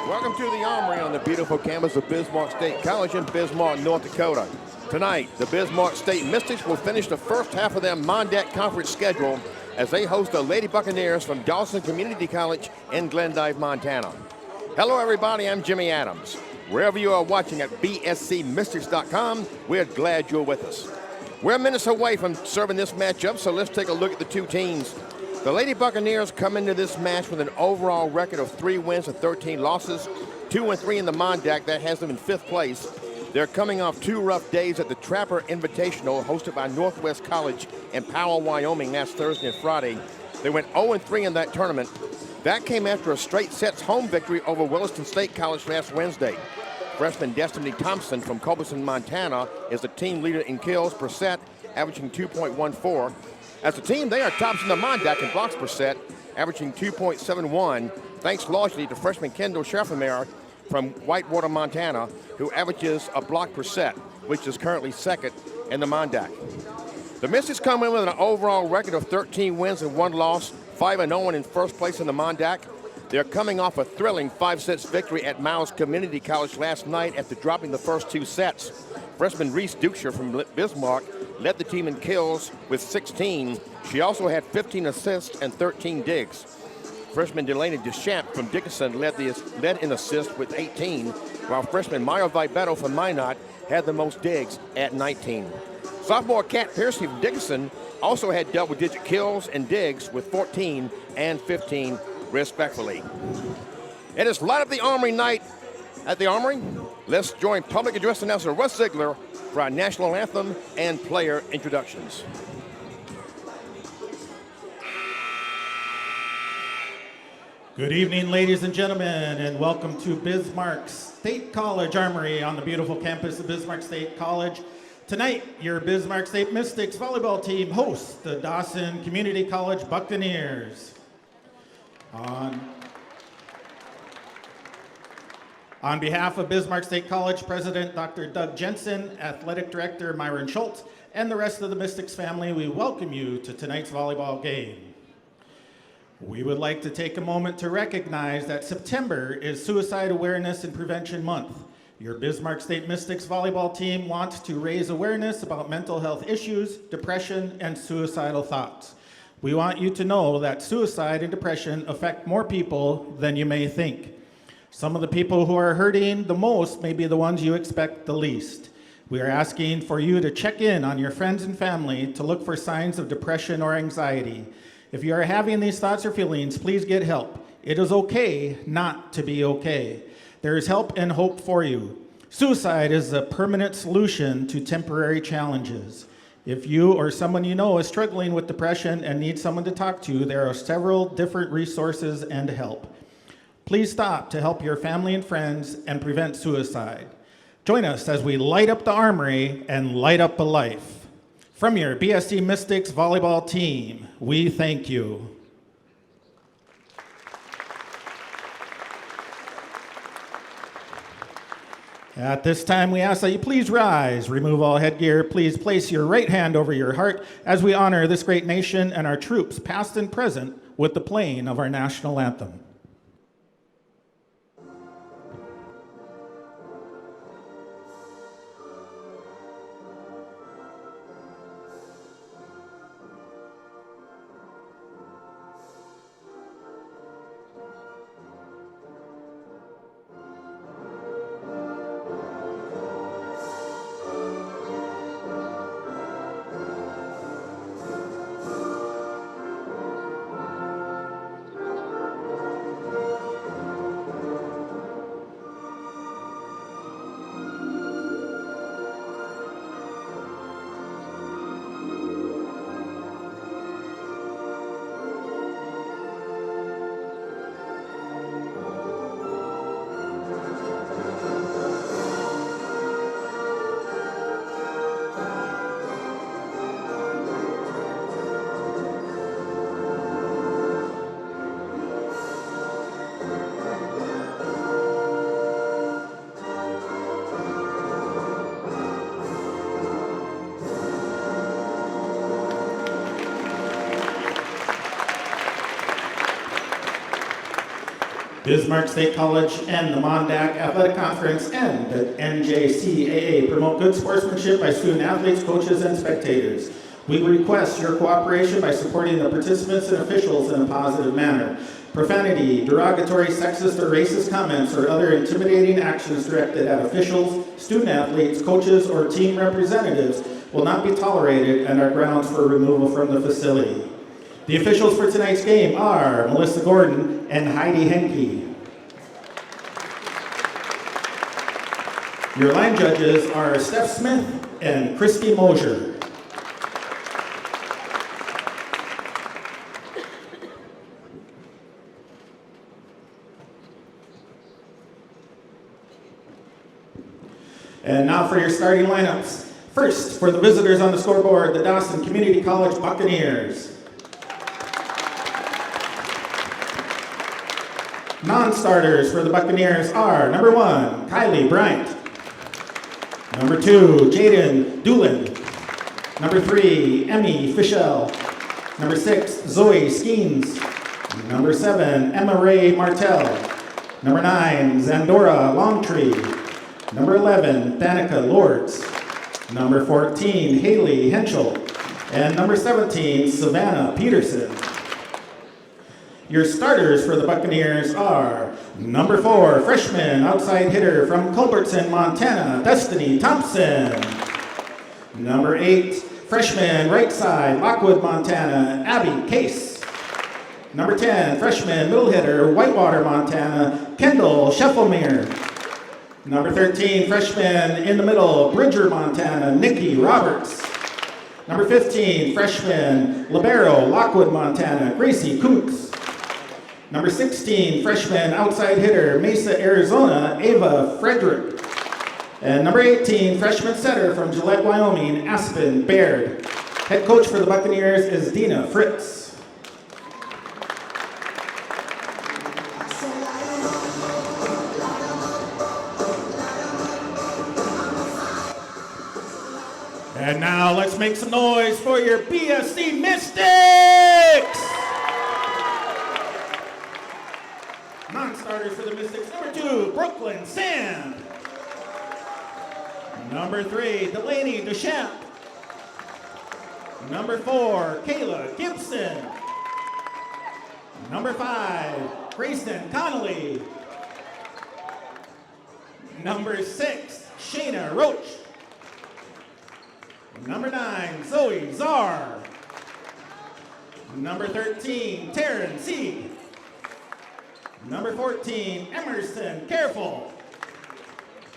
Welcome to the Armory on the beautiful campus of Bismarck State College in Bismarck, North Dakota. Tonight, the Bismarck State Mystics will finish the first half of their Mondat Conference schedule as they host the Lady Buccaneers from Dawson Community College in Glendive, Montana. Hello, everybody. I'm Jimmy Adams. Wherever you are watching at bscmystics.com, we're glad you're with us. We're minutes away from serving this matchup, so let's take a look at the two teams. The Lady Buccaneers come into this match with an overall record of 3 wins and 13 losses, 2-3 in the Mondat. That has them in 5th place. They're coming off 2 rough days at the Trapper Invitational hosted by Northwest College in Powell, Wyoming last Thursday and Friday. They went 0-3 in that tournament. That came after a straight sets home victory over Williston State College last Wednesday. Freshman Destiny Thompson from Culberson, Montana is the team leader in kills per set, averaging 2.14. As a team, they are tops in the Mondat in blocks per set, averaging 2.71, thanks largely to freshman Kendall Schaffermeyer from Whitewater, Montana, who averages a block per set, which is currently 2nd in the Mondat. The Mystics come in with an overall record of 13 wins and 1 loss, 5-0 in 1st place in the Mondat. They're coming off a thrilling 5-set victory at Miles Community College last night after dropping the first 2 sets. Freshman Reese Duksher from Bismarck led the team in kills with 16. She also had 15 assists and 13 digs. Freshman Delaney Deschamps from Dickinson led in assists with 18, while freshman Maya Vibeto from Minot had the most digs at 19. Sophomore Kat Piercy from Dickinson also had double-digit kills and digs with 14 and 15, respectively. It is Light Up the Armory night at the Armory. Let's join public address announcer Russ Ziegler for our national anthem and player introductions. Good evening, ladies and gentlemen, and welcome to Bismarck State College Armory on the beautiful campus of Bismarck State College. Tonight, your Bismarck State Mystics volleyball team hosts the Dawson Community College Buccaneers. On behalf of Bismarck State College President Dr. Doug Jensen, Athletic Director Myron Schultz, and the rest of the Mystics family, we welcome you to tonight's volleyball game. We would like to take a moment to recognize that September is Suicide Awareness and Prevention Month. Your Bismarck State Mystics volleyball team wants to raise awareness about mental health issues, depression, and suicidal thoughts. We want you to know that suicide and depression affect more people than you may think. Some of the people who are hurting the most may be the ones you expect the least. We are asking for you to check in on your friends and family to look for signs of depression or anxiety. If you are having these thoughts or feelings, please get help. It is okay not to be okay. There is help and hope for you. Suicide is a permanent solution to temporary challenges. If you or someone you know is struggling with depression and needs someone to talk to, there are several different resources and help. Please stop to help your family and friends and prevent suicide. Join us as we light up the Armory and light up a life. From your BSC Mystics volleyball team, we thank you. At this time, we ask that you please rise, remove all headgear. Please place your right hand over your heart as we honor this great nation and our troops, past and present, with the playing of our national anthem. Bismarck State College and the Mondac Athletic Conference and the NJCAA promote good sportsmanship by student athletes, coaches, and spectators. We request your cooperation by supporting the participants and officials in a positive manner. Profanity, derogatory, sexist, or racist comments or other intimidating actions directed at officials, student athletes, coaches, or team representatives will not be tolerated and are grounds for removal from the facility. The officials for tonight's game are Melissa Gordon and Heidi Henke. Your line judges are Steph Smith and Christy Mosier. And now for your starting lineups. First, for the visitors on the scoreboard, the Dawson Community College Buccaneers. Non-starters for the Buccaneers are number 1, Kylie Bryant. Number 2, Jaden Doolin. Number 3, Emmy Fischel. Number 6, Zoe Skeens. Number 7, Emma Ray Martell. Number 9, Zandora Longtree. Number 11, Danica Lords. Number 14, Haley Henschel. And number 17, Savannah Peterson. Your starters for the Buccaneers are number 4, freshman outside hitter from Culbertson, Montana, Destiny Thompson. Number 8, freshman right side, Lockwood, Montana, Abby Case. Number 10, freshman middle hitter, Whitewater, Montana, Kendall Scheffelmeer. Number 13, freshman in the middle, Bridger, Montana, Nikki Roberts. Number 15, freshman libero, Lockwood, Montana, Gracie Koontz. Number 16, freshman outside hitter, Mesa, Arizona, Ava Frederick. And number 18, freshman setter from Gillette, Wyoming, Aspen Baird. Head coach for the Buccaneers is Dina Fritz. And now let's make some noise for your BSC Mystics! Non-starters for the Mystics, number 2, Brooklyn Sand. Number 3, Delaney Duchamp. Number 4, Kayla Gibson. Number 5, Grayson Connolly. Number 6, Shayna Roach. Number 9, Zoe Czar. Number 13, Taryn Sieg. Number 14, Emerson Careful.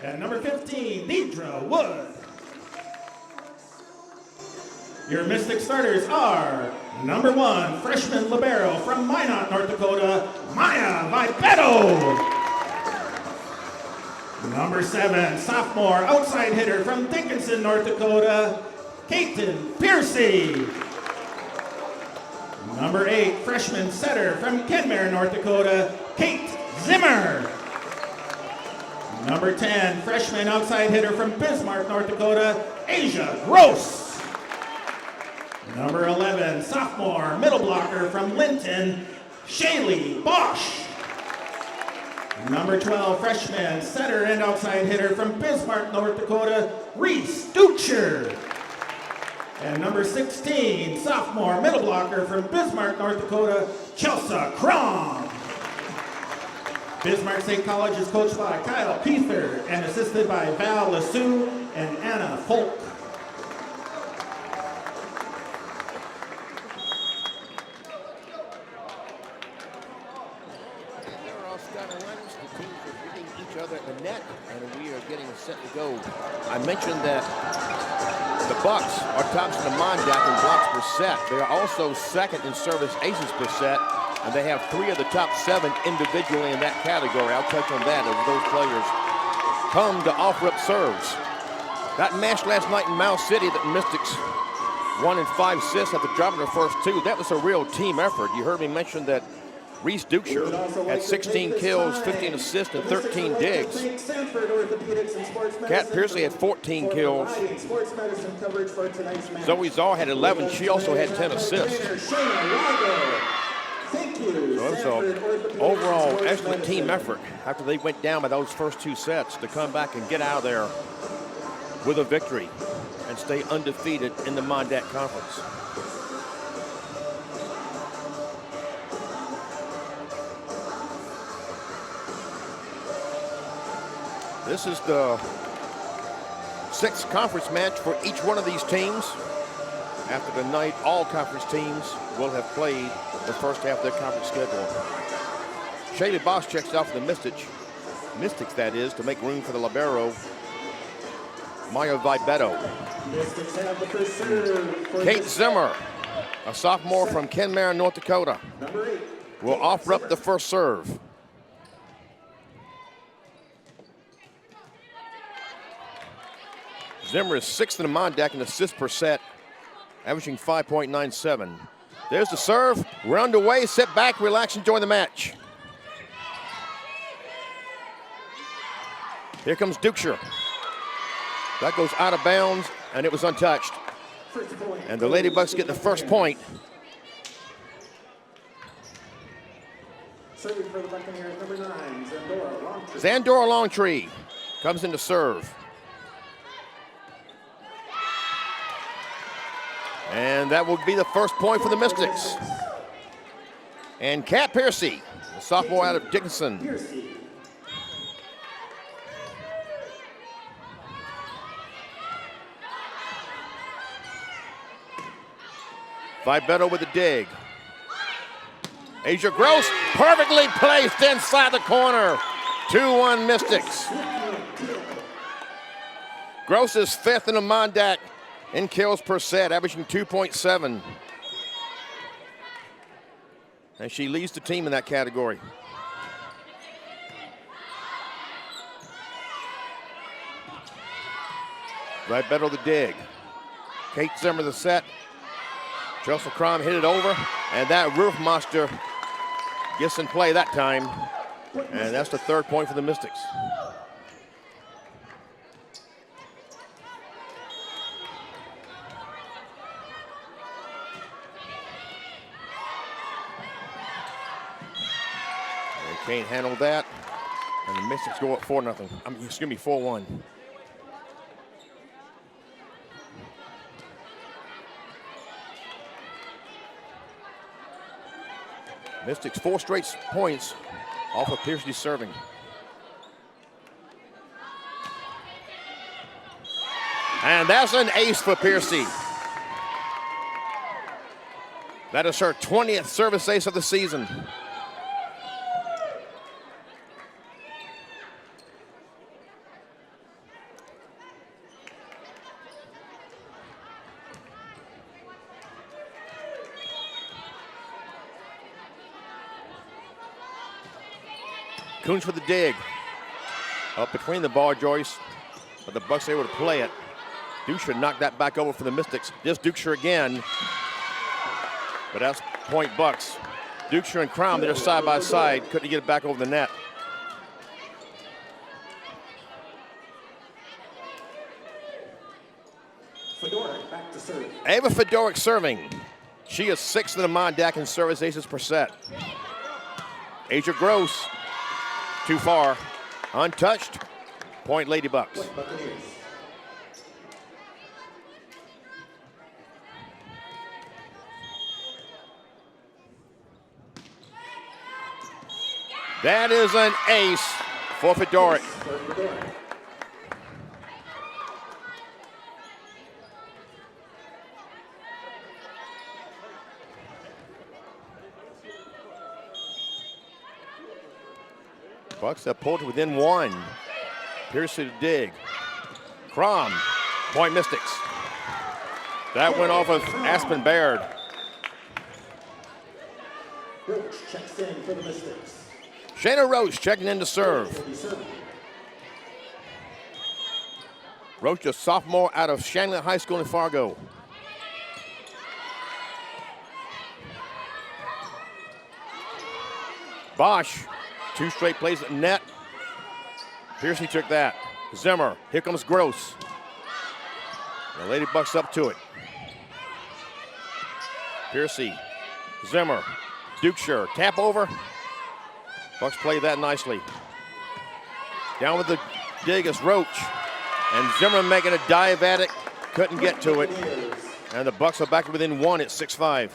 And number 15, Deidre Wood. Your Mystic starters are number 1, freshman libero from Minot, North Dakota, Maya Vibetto. Number 7, sophomore outside hitter from Dickinson, North Dakota, Kaiten Piercy. Number 8, freshman setter from Kenmare, North Dakota, Kate Zimmer. Number 10, freshman outside hitter from Bismarck, North Dakota, Asia Gross. Number 11, sophomore middle blocker from Linton, Shaylee Bosch. Number 12, freshman setter and outside hitter from Bismarck, North Dakota, Reese Dutcher. And number 16, sophomore middle blocker from Bismarck, North Dakota, Chelsea Crom. Bismarck State College is coached by Kyle Keither and assisted by Val Lassou and Anna Folk. The net, and we are getting set to go. I mentioned that the Bucks are tops in the Mondac in blocks per set. They are also second in service aces per set, and they have 3 of the top 7 individually in that category. I'll touch on that as those players come to offer up serves. That match last night in Mouse City that Mystics won in 5 assists after dropping their first 2. That was a real team effort. You heard me mention that Reese Dutcher had 16 kills, 15 assists, and 13 digs. Kat Piercy had 14 kills. Zoe Czar had 11. She also had 10 assists. So it was an overall excellent team effort after they went down by those first 2 sets to come back and get out of there with a victory and stay undefeated in the Mondat Conference. This is the 6th conference match for each one of these teams. After tonight, all conference teams will have played the first half of their conference schedule. Shaylee Boss checks out for the Mystics, that is, to make room for the libero, Maya Vibeto. Kate Zimmer, a sophomore from Kenmare, North Dakota, will offer up the first serve. Zimmer is 6th in the Mondat in assists per set, averaging 5.97. There's the serve. We're underway. Sit back, relax, enjoy the match. Here comes Dukeshire. That goes out of bounds, and it was untouched. And the Ladybucks get the first point. Serving for the Buccaneers, number 9, Zandora Longtree. Zandora Longtree comes in to serve. And that will be the first point for the Mystics. And Kat Piercy, the sophomore out of Dickinson. Vibeto with the dig. Asia Gross, perfectly placed inside the corner. 2-1 Mystics. Gross is 5th in the Mondat in kills per set, averaging 2.7. And she leads the team in that category. Vibeto the dig. Kate Zimmer the set. Chelsea Crom hit it over, and that Roof Monster gets in play that time. And that's the 3rd point for the Mystics. They can't handle that, and the Mystics go up 4-0. 4-1. Mystics 4 straight points off of Piercy serving. And that's an ace for Piercy. That is her 20th service ace of the season. Coons for the dig. Up between the bar joists, but the Bucks able to play it. Dukeshire knocked that back over for the Mystics. This Dukeshire again, but that's point Bucks. Dukeshire and Crown, they're side by side, couldn't get it back over the net. Fedoric back to serve. Ava Fedoric serving. She is 6th in the Mondat in service aces per set. Asia Gross, too far, untouched. Point Ladybucks. That is an ace for Fedoric. Bucks have pulled to within 1. Piercy to dig. Crom, point Mystics. That went off of Aspen Baird. Roach checks in for the Mystics. Shayna Roach checking in to serve. Roach, a sophomore out of Shanley High School in Fargo. Bosch, 2 straight plays at net. Piercy took that. Zimmer, here comes Gross. The Ladybucks up to it. Piercy, Zimmer, Dukeshire, tap over. Bucks play that nicely. Down with the dig is Roach. And Zimmerman making a dive at it. Couldn't get to it. And the Bucks are back within one at 6-5.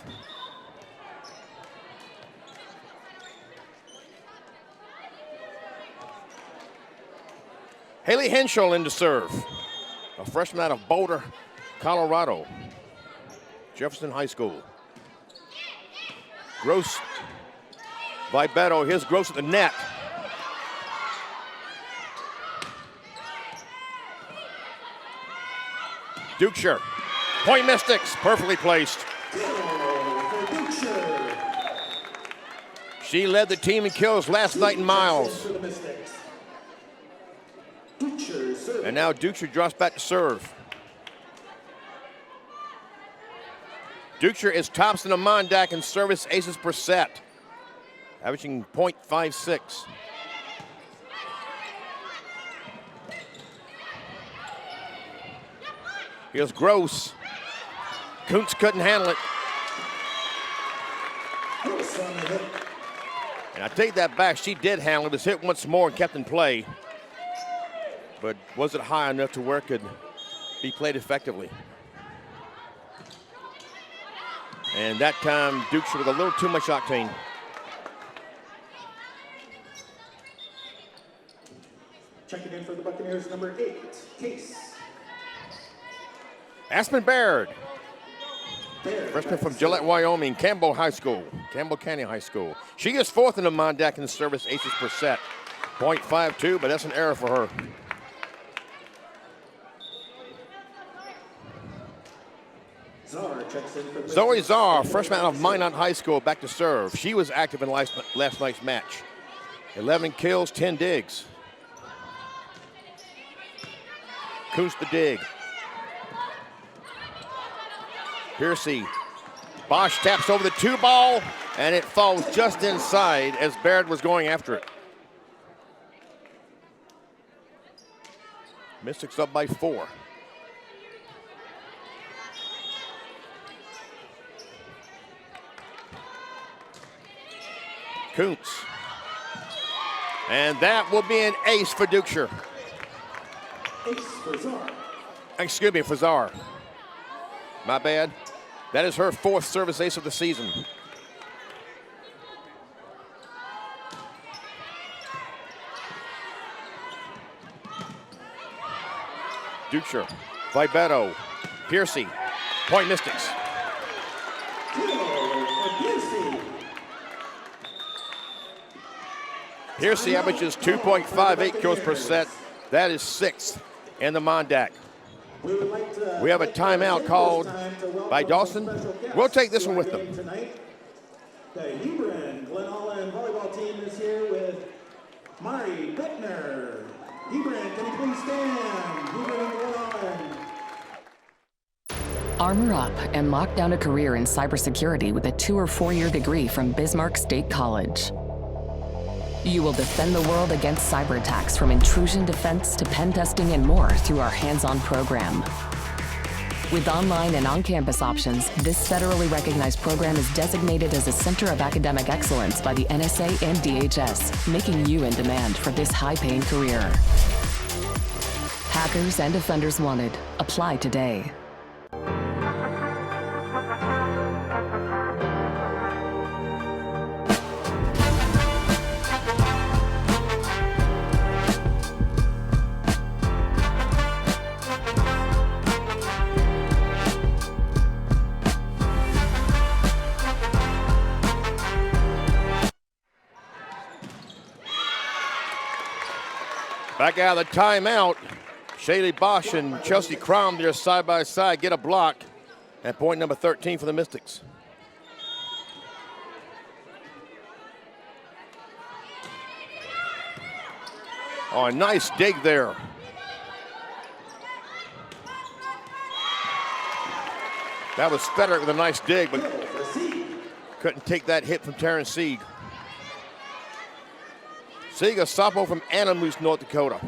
Haley Henschel in to serve. A freshman out of Boulder, Colorado. Jefferson High School. Gross. Vibeto, here's Gross at the net. Dukeshire. Point Mystics, perfectly placed. She led the team in kills last night in miles. And now Dukeshire drops back to serve. Dukeshire is tops in the Mondack in service aces per set, averaging .56. Here's Gross. Kuntz couldn't handle it. And I take that back, she did handle it. It was hit once more and kept in play. But was it high enough to where it could be played effectively? And that time, Dukeshire with a little too much octane. Checking in for the Buccaneers, number 8, Case. Aspen Baird. Freshman from Gillette, Wyoming, Campbell County High School. She is fourth in the Mondack in service aces per set. .52, but that's an error for her. Zoe Czar, freshman out of Minot High School, back to serve. She was active in last night's match. 11 kills, 10 digs. Kuntz the dig. Piercy. Bosch taps over the 2-ball, and it falls just inside as Baird was going after it. Mystics up by 4. Kuntz. And that will be an ace for Dukeshire. Ace for Czar. Excuse me, for Czar. My bad. That is her 4th service ace of the season. Dukeshire, Vibeto, Piercy, Point Mystics. Piercy averages 2.58 kills per set. That is 6th in the Mondack. We have a timeout called by Dawson. We'll take this one with them. The Hebron Glen Allen volleyball team is here with Mari Bettner. Hebron, can you please stand? Hebron and Glen Allen. Armor up and lock down a career in cybersecurity with a 2- or 4-year degree from Bismarck State College. You will defend the world against cyber attacks, from intrusion defense to pen testing and more, through our hands-on program. With online and on-campus options, this federally recognized program is designated as a Center of Academic Excellence by the NSA and DHS, making you in demand for this high-paying career. Hackers and offenders wanted. Apply today. Back out of the timeout, Shaylee Bosch and Chelsea Crom there side by side, get a block at point number 13 for the Mystics. Oh, a nice dig there. That was Federick with a nice dig, but couldn't take that hit from Terrence Sieg. Sieg, a sophomore from Anamoose, North Dakota.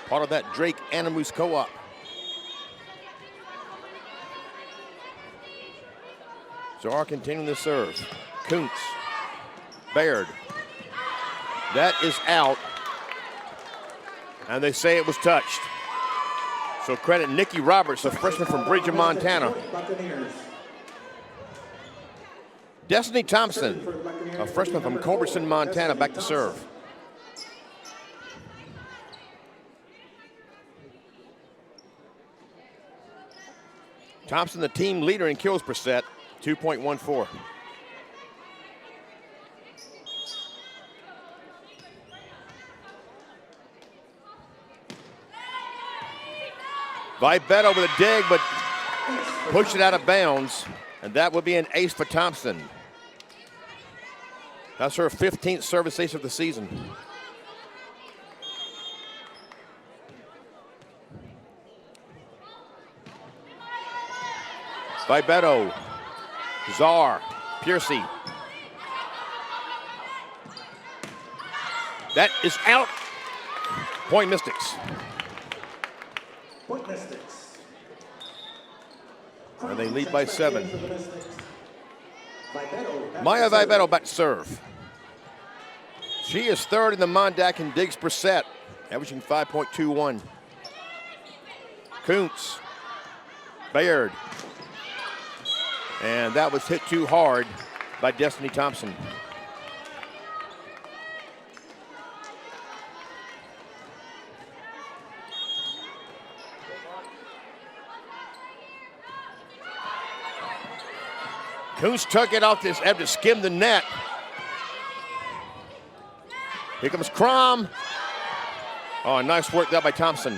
Part of that Drake Anamoose co-op. Czar continuing to serve. Kuntz. Baird. That is out. And they say it was touched. So credit Nikki Roberts, a freshman from Bridger, Montana. Destiny Thompson, a freshman from Culberson, Montana, back to serve. Thompson, the team leader in kills per set, 2.14. Vibetto with a dig, but pushed it out of bounds, and that would be an ace for Thompson. That's her 15th service ace of the season. Vibetto, Czar, Piercy. That is out. Point Mystics. Point Mystics. And they lead by 7. Maya Vibetto back to serve. She is third in the Mondac in digs per set, averaging 5.21. Kuntz, Baird. And that was hit too hard by Destiny Thompson. Kuntz took it off this, had to skim the net. Here comes Crom. Oh, nice work there by Thompson.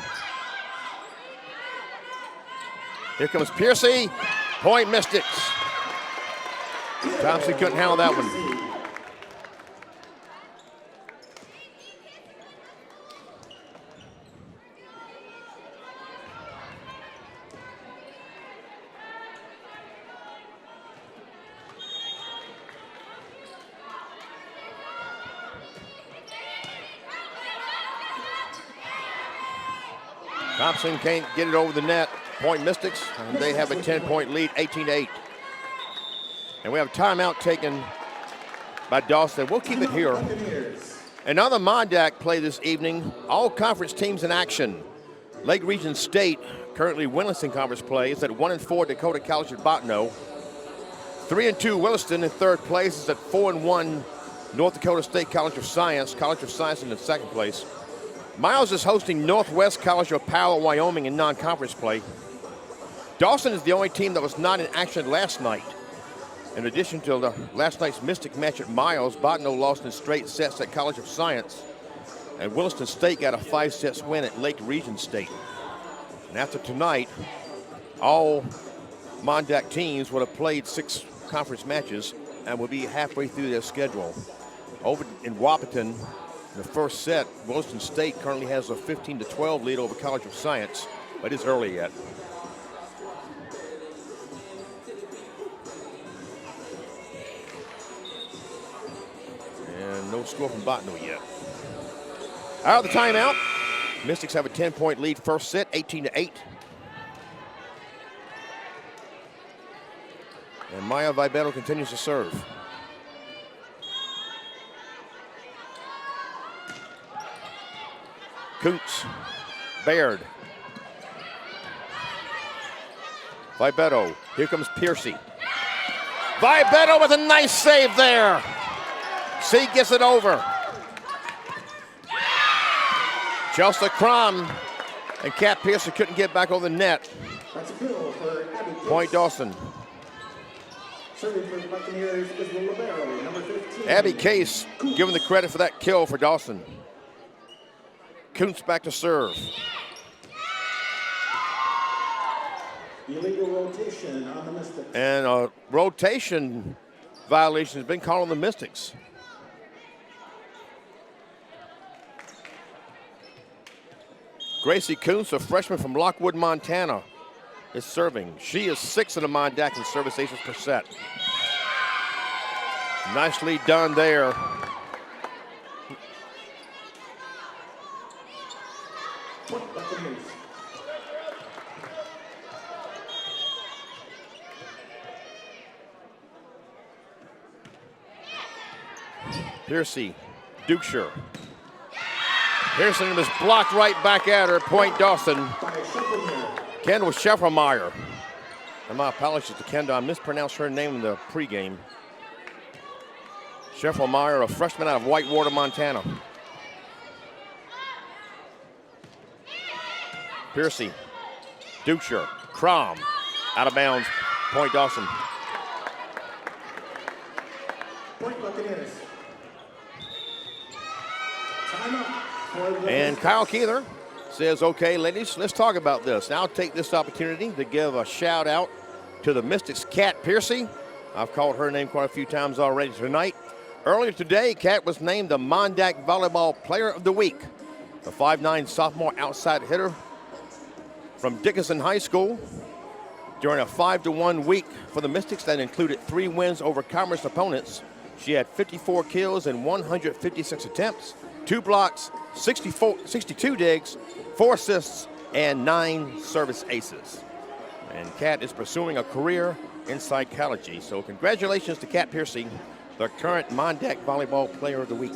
Here comes Piercy. Point Mystics. Thompson couldn't handle that one. Thompson can't get it over the net. Point Mystics, and they have a 10-point lead, 18-8. And we have a timeout taken by Dawson. We'll keep it here. Another Mondac play this evening. All conference teams in action. Lake Region State, currently winless in conference play, is at 1-4 Dakota College at Bottineau. 3-2 Williston in third place is at 4-1 North Dakota State College of Science. College of Science in the second place. Miles is hosting Northwest College of Powell, Wyoming in non-conference play. Dawson is the only team that was not in action last night. In addition to last night's Mystic match at Miles, Bottineau lost in straight sets at College of Science, and Williston State got a 5-set win at Lake Region State. And after tonight, all Mondac teams would have played 6 conference matches and will be halfway through their schedule. Over in Wahpeton, in the first set, Williston State currently has a 15-12 lead over College of Science, but it's early yet. And no score from Bottineau yet. Out of the timeout, Mystics have a 10-point lead first set, 18-8. And Maya Vibetto continues to serve. Kuntz, Baird, Vibetto. Here comes Piercy. Vibetto with a nice save there. C gets it over. Chelsea Crom and Kat Piercy couldn't get back over the net. That's a kill for Abby Case. Point Dawson. Serving for the Buccaneers is the libero, number 15. Abby Case given the credit for that kill for Dawson. Kuntz back to serve. Illegal rotation on the Mystics. And a rotation violation has been called on the Mystics. Gracie Kuntz, a freshman from Lockwood, Montana, is serving. She is 6th in the Mondac in service aces per set. Nicely done there. Buccaneers. Piercy, Dukeshire. Pearson was blocked right back at her. Point Dawson. Kendall Scheffelmeyer. And my apologies to Kendall. I mispronounced her name in the pregame. Scheffelmeyer, a freshman out of Whitewater, Montana. Piercy, Dukeshire, Crom, out of bounds. Point Dawson. Point Buccaneers. Timeout. And Kyle Keeler says, okay, ladies, let's talk about this. Now I'll take this opportunity to give a shout out to the Mystics' Kat Piercy. I've called her name quite a few times already tonight. Earlier today, Kat was named the Mondac Volleyball Player of the Week. The 5'9" sophomore outside hitter from Dickinson High School during a 5-1 week for the Mystics that included 3 wins over Commerce opponents. She had 54 kills and 156 attempts, 2 blocks, 62 digs, 4 assists, and 9 service aces. And Kat is pursuing a career in psychology. So congratulations to Kat Piercy, the current Mondac Volleyball Player of the Week.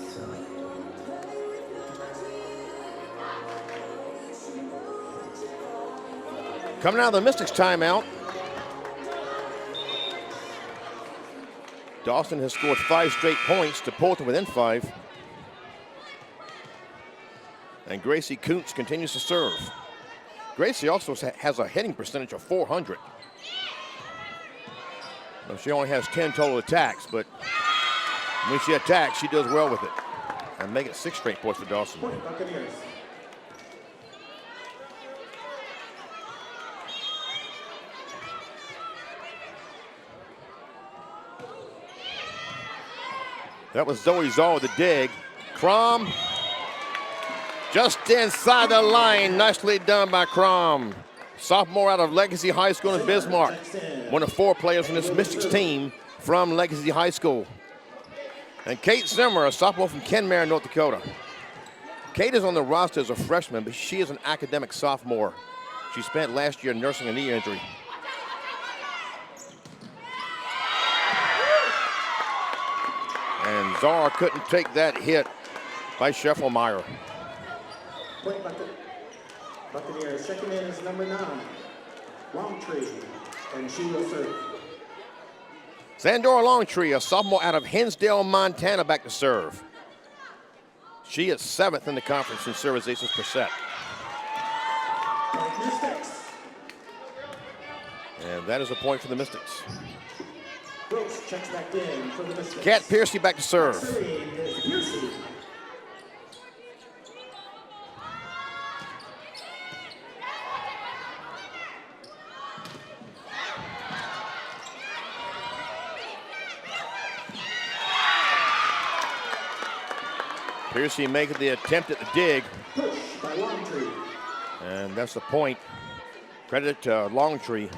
Coming out of the Mystics timeout, Dawson has scored 5 straight points to pull to within 5. And Gracie Kuntz continues to serve. Gracie also has a hitting percentage of .400. Well, she only has 10 total attacks, but when she attacks, she does well with it. And make it 6 straight points for Dawson. Buccaneers. That was Zoe Zoll with the dig. Crom just inside the line. Nicely done by Crom. Sophomore out of Legacy High School in Bismarck. One of 4 players from this Mystics team from Legacy High School. And Kate Zimmer, a sophomore from Kenmare, North Dakota. Kate is on the roster as a freshman, but she is an academic sophomore. She spent last year nursing a knee injury. And Zara couldn't take that hit by Scheffelmeyer. Point Buccaneers. Second in is number 9, Longtree, and she will serve. Sandora Longtree, a sophomore out of Hinsdale, Montana, back to serve. She is 7th in the conference in servizations per set. Point Mystics. And that is a point for the Mystics. Brooks checks back in for the Mystics. Kat Piercy back to serve. Serving is Piercy. Piercy making the attempt at the dig. Push by Longtree. And that's the point. Credit to Longtree.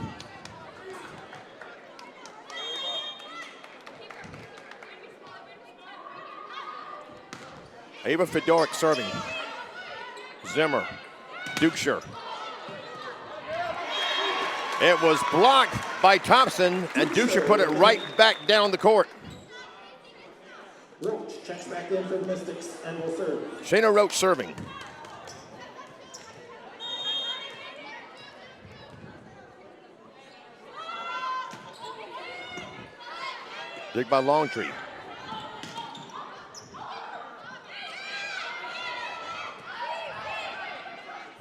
Ava Fedoric serving. Zimmer, Dukeshire. It was blocked by Thompson, and Dukeshire put it right back down the court. Roach checks back in for the Mystics and will serve. Shayna Roach serving. Dig by Longtree.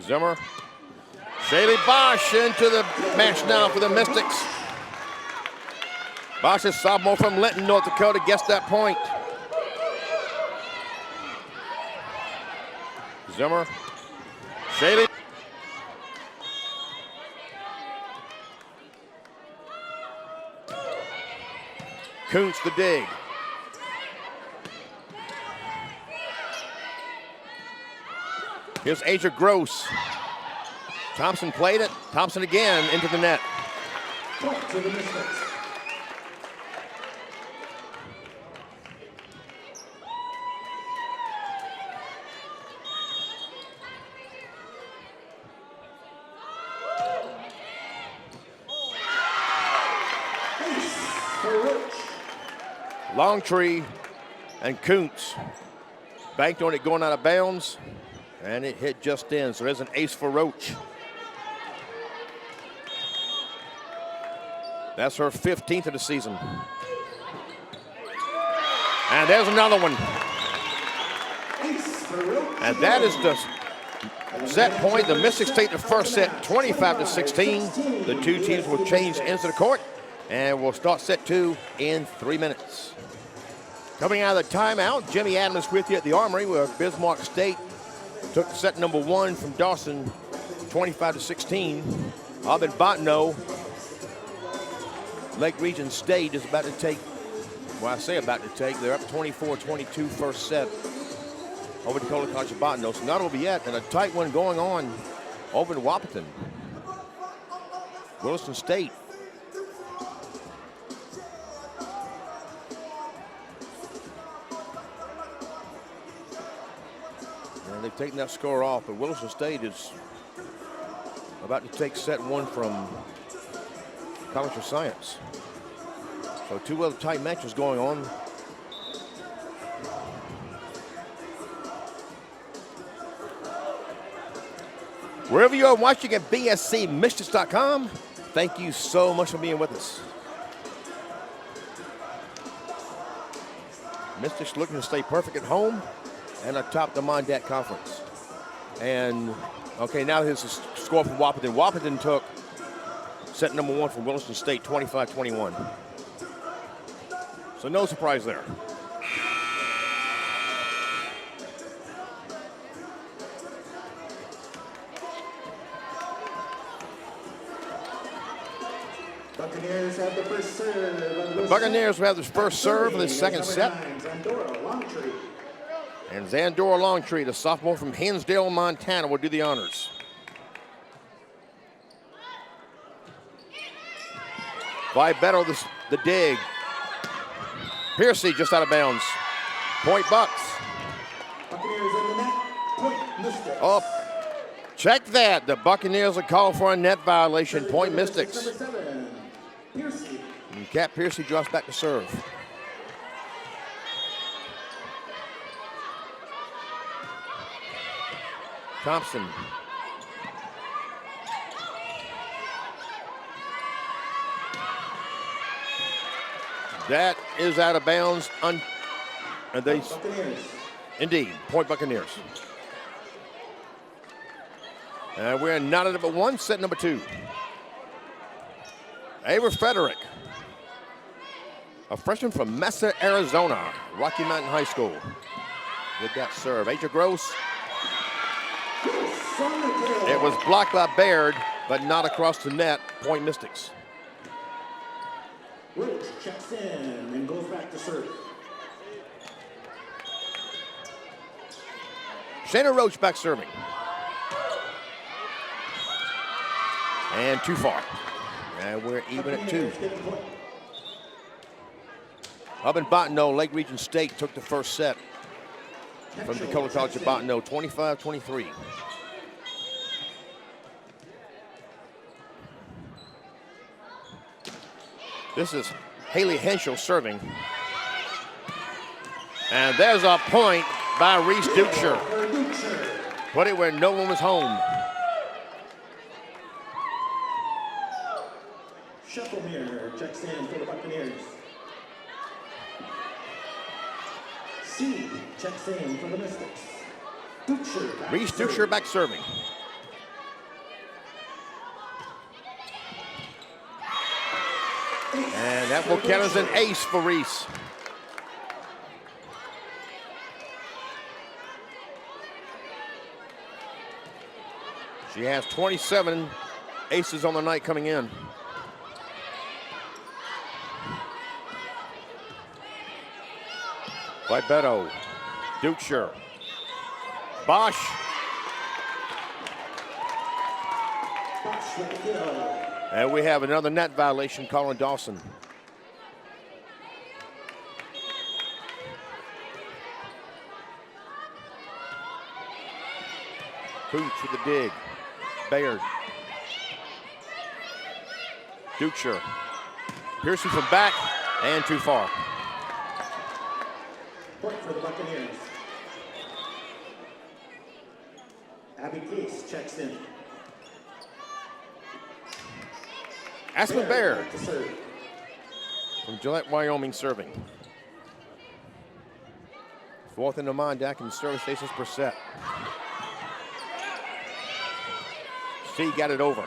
Zimmer. Shaylee Bosch into the match now for the Mystics. Bosch is sophomore from Linton, North Dakota, gets that point. Zimmer. Shaylee. Kuntz the dig. Here's Asia Gross. Thompson played it. Thompson again into the net. Point to the Mystics. Longtree And Kuntz banked on it going out of bounds, and it hit just in. So there's an ace for Roach. That's her 15th of the season. And there's another one. And that is the set point. The Mystics take the first set 25-16. The two teams will change into the court, and we'll start set 2 in 3 minutes. Coming out of the timeout, Jimmy Adams with you at the Armory, where Bismarck State took set number 1 from Dawson 25-16. Up in Bottineau, Lake Region State is about to take, well, I say about to take, they're up 24-22 first set over Dakota College of Bottineau. So not over yet, and a tight one going on over in Wahpeton. Williston State. And they've taken that score off, but Williston State is about to take set 1 from College of Science. So 2 other tight matches going on. Wherever you are watching at bscmystics.com, thank you so much for being with us. Mystics looking to stay perfect at home and atop the Mondat Conference. And, okay, now here's the score from Wahpeton. Wahpeton took set number 1 from Williston State, 25-21. So no surprise there. Buccaneers have the first serve. The Buccaneers will have the first serve of the second set. And Zandora Longtree, the sophomore from Hinsdale, Montana, will do the honors. Vibetto, the dig. Piercy just out of bounds. Point Bucks. Buccaneers in the net. Point Mystics. Oh, check that. The Buccaneers are called for a net violation. Point Mystics. Number 7, Piercy. And Cat Piercy drops back to serve. Thompson. That is out of bounds. And they, Buccaneers. indeed, point Buccaneers. And we're in knotted number 1, set number 2. Ava Frederick, a freshman from Mesa, Arizona, Rocky Mountain High School. With that serve, Aja Gross. It was blocked by Baird, but not across the net. Point Mystics. Roach checks in and goes back to serve. Shayna Roach back serving. And too far. And we're even at 2. Up in Bottineau, Lake Region State took the first set from Dakota College of Bottineau, 25-23. This is Haley Henschel serving. And there's a point by Reese Duchscher. Put it where no one was home. Shufflemere checks in for the Buccaneers. C checks in for the Mystics. Duchscher. Reese Duchscher back serving. And that will count as an ace for Reese. She has 27 aces on the night coming in. Vibetto, Duchscher, Bosch. And we have another net violation, Colin Dawson. Hooch with the dig. Baird. Duchscher. Piercy from back and too far. Point for the Buccaneers. Abby Case checks in. Aspen Baird back to serve. from Gillette, Wyoming, serving. Fourth in the Mondack in service stations per set. C got it over.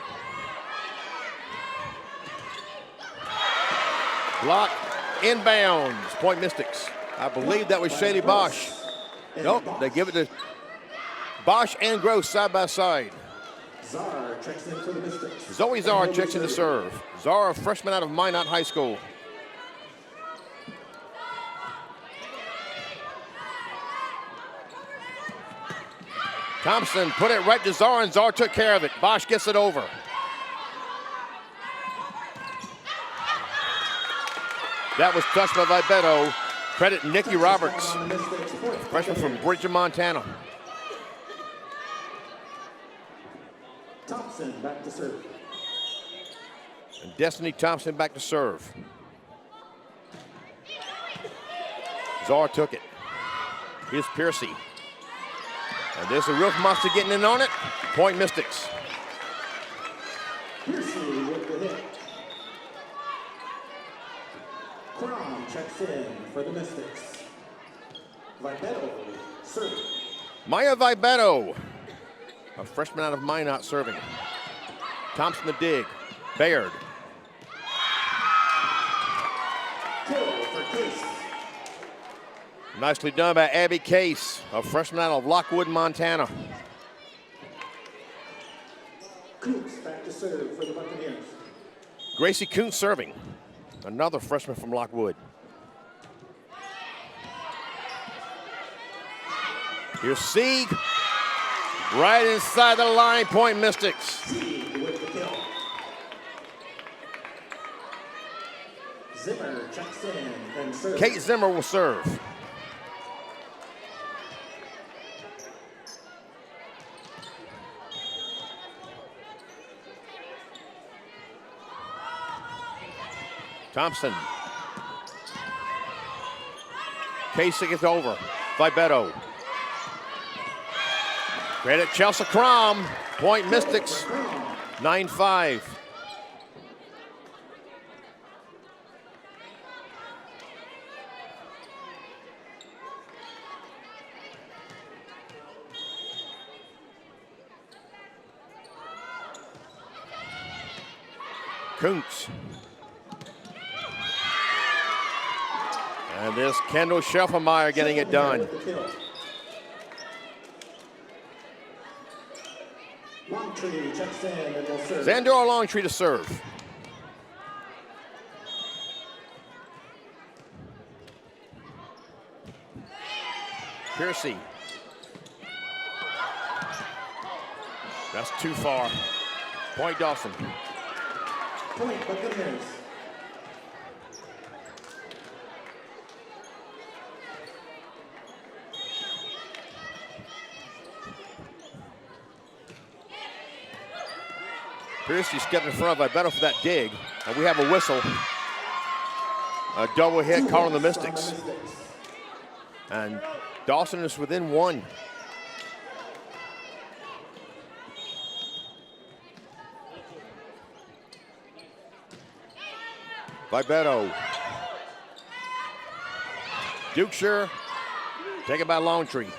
Block, inbounds, Point Mystics. I believe that was Shady Bosch. Nope, they give it to Bosch and Gross side by side. Czar checks in for the Mystics. Zoe Czar checks in to serve. Czar, a freshman out of Minot High School. Thompson put it right to Czar, and Czar took care of it. Bosch gets it over. That was touched by Vibeto. Credit Nikki Roberts, freshman from Bridger, Montana. Thompson back to serve. And Destiny Thompson back to serve. Czar took it. Here's Piercy. And there's the Roof Monster getting in on it. Point Mystics. Piercy with the hit. Crom checks in for the Mystics. Vibeto serving. Maya Vibeto, a freshman out of Minot, serving. Thompson the dig. Baird. Kill for Case. Nicely done by Abby Case, a freshman out of Lockwood, Montana. Coots back to serve for the Buccaneers. Gracie Kuntz serving, another freshman from Lockwood. Here's Sieg, right inside the line, Point Mystics. Sieg with the kill. Zimmer checks in and serves. Kate Zimmer will serve. Thompson. Casey gets over. Vibeto. Credit Chelsea Crom. Point Mystics. 9-5. Kuntz. And this Kendall Scheffelmeyer getting it done. Longtree checks in and will serve. Zandor Longtree to serve. Piercy. That's too far. Point Dawson. Point Buccaneers. Piercy stepped in front of Vibeto for that dig, and we have a whistle. A double hit calling the Mystics. And Dawson is within one. Vibeto. Dukeshire, taken by Longtree.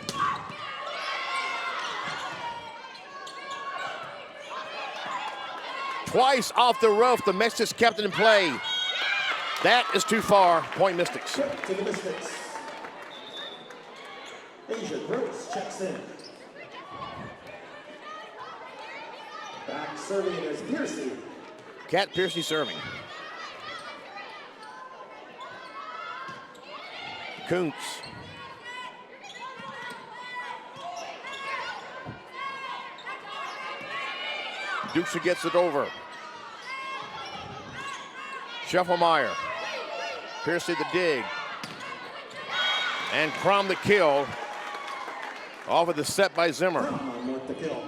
Twice off the roof, the Mystics kept it in play. That is too far, Point Mystics. To the Mystics. Asia Gross checks in. Back serving is Piercy. Kat Piercy serving. Kuntz. Dukes gets it over. Scheffelmeyer. Piercy the dig. And Crom the kill. Off of the set by Zimmer. Crom with the kill.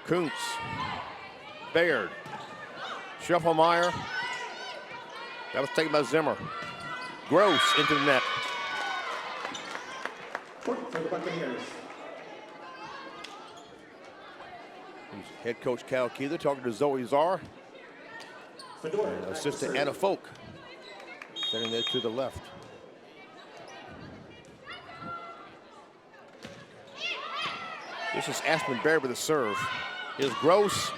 Kuntz, Baird, Schuffelmeyer. That was taken by Zimmer. Gross into the net. Point for the Buccaneers. Head coach Cal Keither talking to Zoe Czar. Fedora, And back to assistant serve. Anna Folk sitting there to the left. This is Aspen Baird with a serve. Here's Gross.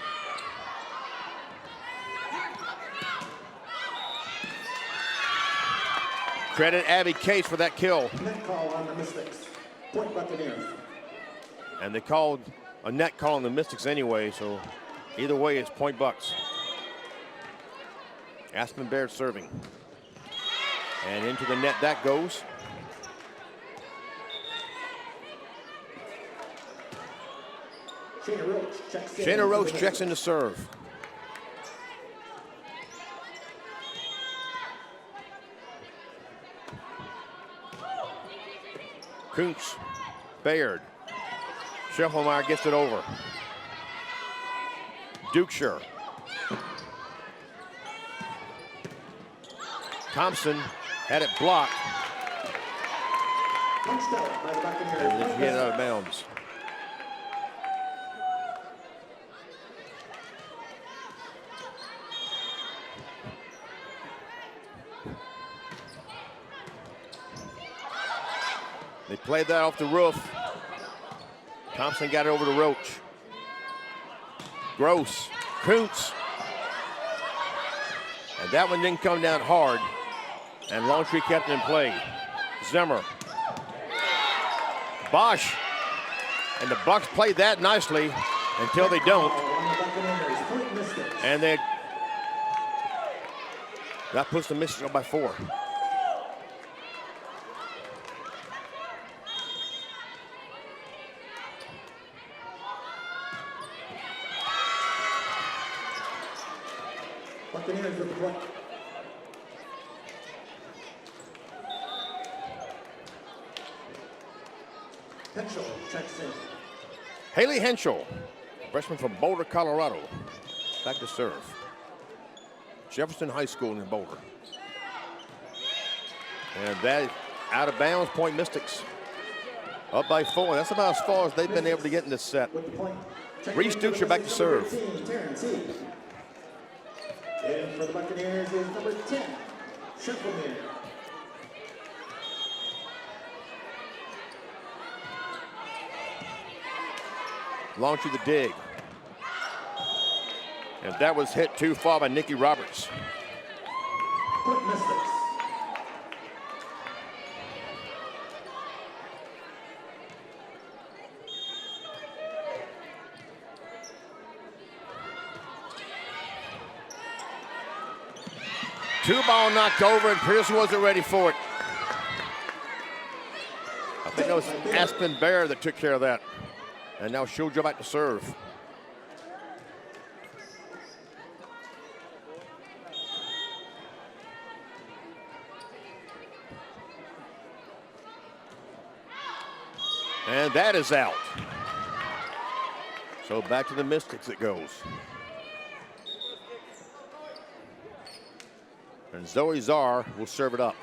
Credit Abby Case for that kill. Net call on the Mystics. Point Buccaneers. And they called a net call on the Mystics anyway, so either way, it's point Bucks. Aspen Baird serving. And into the net that goes. Shayna Roach checks in. Shayna Roach checks in to serve. Kuntz, Baird. Scheffelmeyer gets it over. Dukeshire. Thompson had it blocked. Punched out by the Buccaneers. And then she hit it out of bounds. They played that off the roof. Thompson got it over to Roach. Gross, Kuntz. And that one didn't come down hard. And Longtree kept it in play. Zimmer. Bosch. And the Bucks played that nicely until they don't. And they, that puts the Mystics up by 4. Buccaneers with the point. Henschel checks in. Haley Henschel, freshman from Boulder, Colorado, back to serve. Jefferson High School in Boulder. And that out of bounds, point Mystics. Up by 4. That's about as far as they've been able to get in this set. With the point. Reese Dukeshire back to serve. 13, Terrence E. And for the Buccaneers is number 10, Scheffelmeyer. Long to the dig. And that was hit too far by Nikki Roberts. Point Mystics. Two ball knocked over and Pearson wasn't ready for it. I think that was Aspen Baird that took care of that. And now she'll go back to serve. And that is out. So back to the Mystics it goes. And Zoe Czar will serve it up.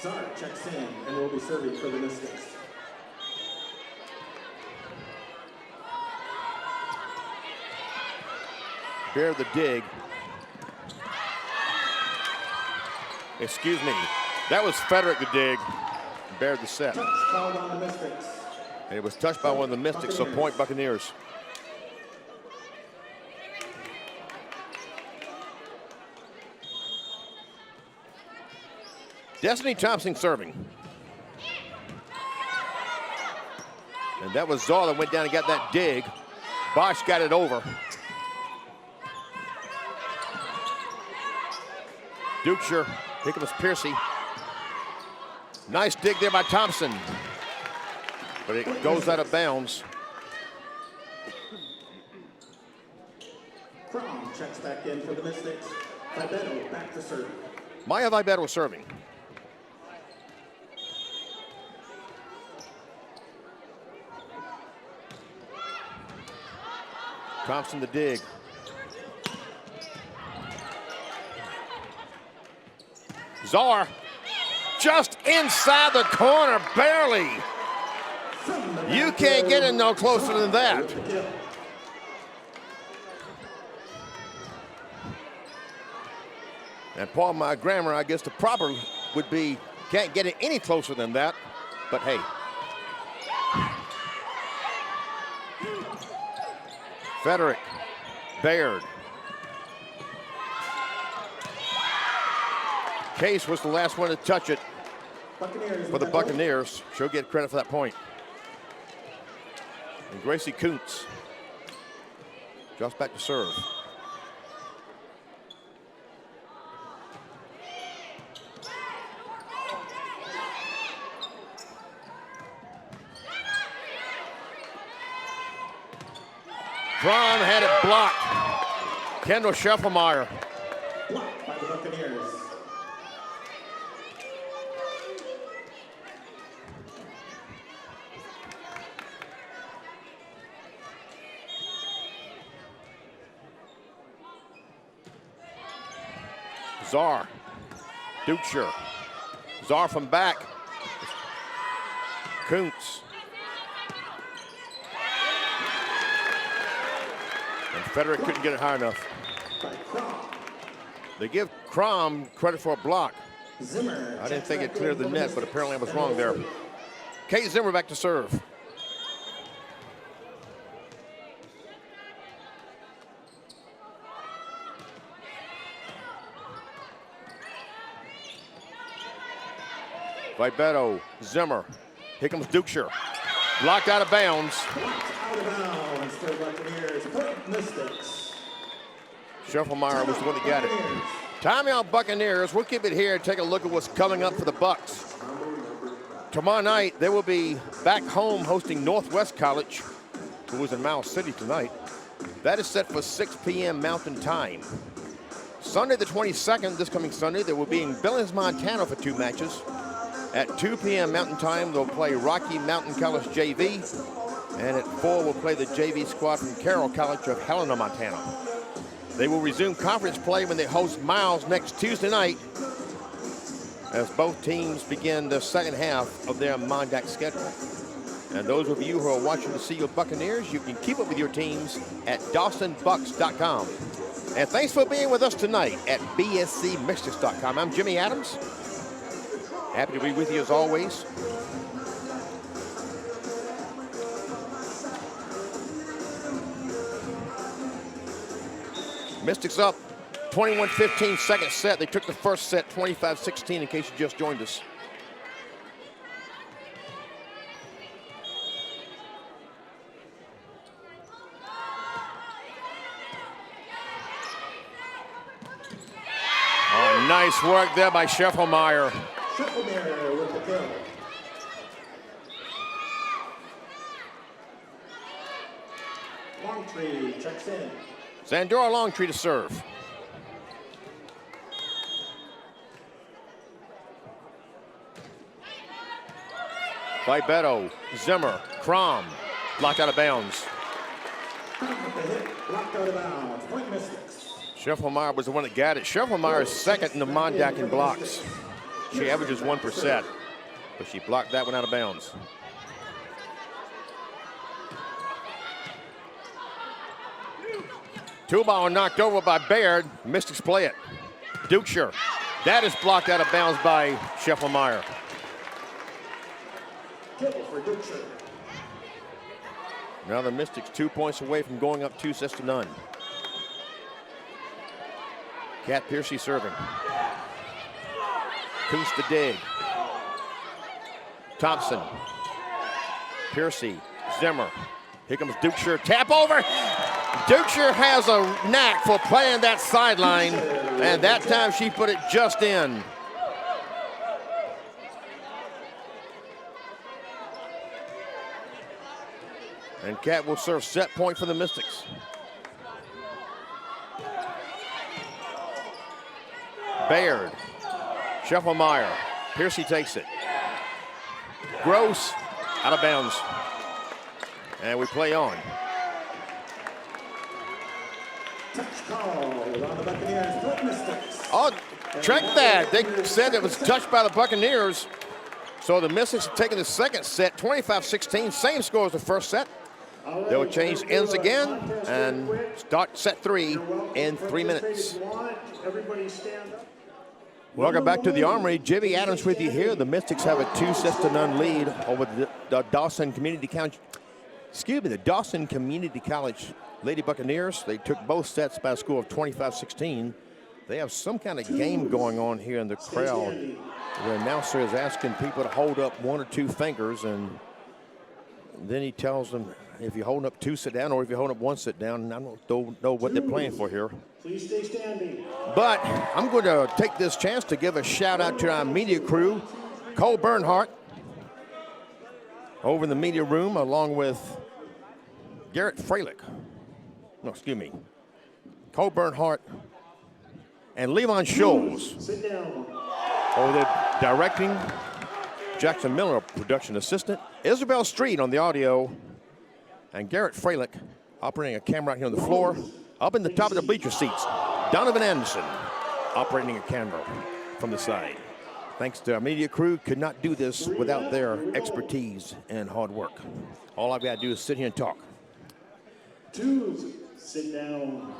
Czar checks in and will be serving for the Mystics. Bear the dig. Excuse me. That was Frederick the dig. Bear the set. Touch called on the Mystics. And it was touched by one of the Mystics, so point Buccaneers. Destiny Thompson serving. And that was Zaw that went down and got that dig. Bosch got it over. Dukeshire, here comes Piercy. Nice dig there by Thompson. But it goes out of bounds. Crom checks back in for the Mystics. Vibeto back to serve. Maya Vibeto serving. Thompson the dig. Czar just inside the corner, barely. You can't get in no closer than that. And pardon my grammar, I guess the proper would be can't get it any closer than that, but hey. Frederick, Baird. Case was the last one to touch it for the Buccaneers. She'll get credit for that point. And Gracie Kuntz just back to serve. Crom had it blocked. Kendall Scheffelmeyer. Blocked by the Buccaneers. Czar. Ducher. Czar from back. Kuntz. And Frederick couldn't get it high enough. They give Crom credit for a block. Zimmer. I didn't think it cleared the net, but apparently I was wrong there. Kate Zimmer back to serve. Vibeto, Zimmer. Here comes Ducher. Blocked out of bounds. Out of bounds for Buccaneers. Point Mystics. Scheffelmeyer was the one that got it. Timeout Buccaneers. We'll keep it here and take a look at what's coming up for the Bucks. Tomorrow night, they will be back home hosting Northwest College, who was in Miles City tonight. That is set for 6 p.m. Mountain Time. Sunday the 22nd, this coming Sunday, they will be in Billings, Montana for 2 matches. At 2 p.m. Mountain Time, they'll play Rocky Mountain College JV. And at 4, we'll play the JV squad from Carroll College of Helena, Montana. They will resume conference play when they host Miles next Tuesday night, as both teams begin the second half of their Mondac schedule. And those of you who are watching to see your Buccaneers, you can keep up with your teams at DawsonBucks.com. And thanks for being with us tonight at BSCMystics.com. I'm Jimmy Adams. Happy to be with you as always. Mystics up 21-15 second set. They took the first set 25-16 in case you just joined us. Oh, nice work there by Scheffelmeyer. Scheffelmeyer with the kill. Longtree checks in. Zandora Longtree to serve. Vibeto, Zimmer, Crom, blocked out of bounds. Blocked out of bounds. Point Mystics. Scheffelmeyer was the one that got it. Scheffelmeyer is second in the Mondac in blocks. She averages 1 per set, but she blocked that one out of bounds. Two ball knocked over by Baird. Mystics play it. Ducher. That is blocked out of bounds by Scheffelmeyer. Kill for Ducher. Now the Mystics 2 points away from going up 2-0. Kat Piercy serving. Kuntz the dig. Thompson. Piercy. Zimmer. Here comes Ducher. Tap over. Ducher has a knack for playing that sideline, and that time she put it just in. And Kat will serve set point for the Mystics. Baird. Scheffelmeyer. Piercy takes it. Gross out of bounds. And we play on. touch call on the Buccaneers, Flip Mystics. Oh, check that. They said it was touched by the Buccaneers. So the Mystics have taken the second set, 25-16, same score as the first set. They'll change ends again and start set 3 in 3 minutes. Everybody stand up. Welcome back to the Armory. Jimmy Adams with you here. The Mystics have a 2-0 lead over the Dawson Community College. The Dawson Community College Lady Buccaneers. They took both sets by a score of 25-16. They have some kind of game going on here in the crowd. The announcer is asking people to hold up 1 or 2 fingers, and then he tells them if you're holding up 2, sit down, or if you're holding up 1, sit down. And I don't know what they're playing for here. Please stay standing. But I'm going to take this chance to give a shout out to our media crew, Cole Bernhardt, over in the media room, along with Garrett Freilich. No, excuse me. Cole Bernhardt and Levon Scholes. Sit down. Over there directing. Jackson Miller, production assistant. Isabel Street on the audio. And Garrett Freilich operating a camera out here on the floor. Up in the top of the bleacher seats, Donovan Anderson operating a camera from the side. Thanks to our media crew, could not do this without their expertise and hard work. All I've got to do is sit here and talk. 2, sit down.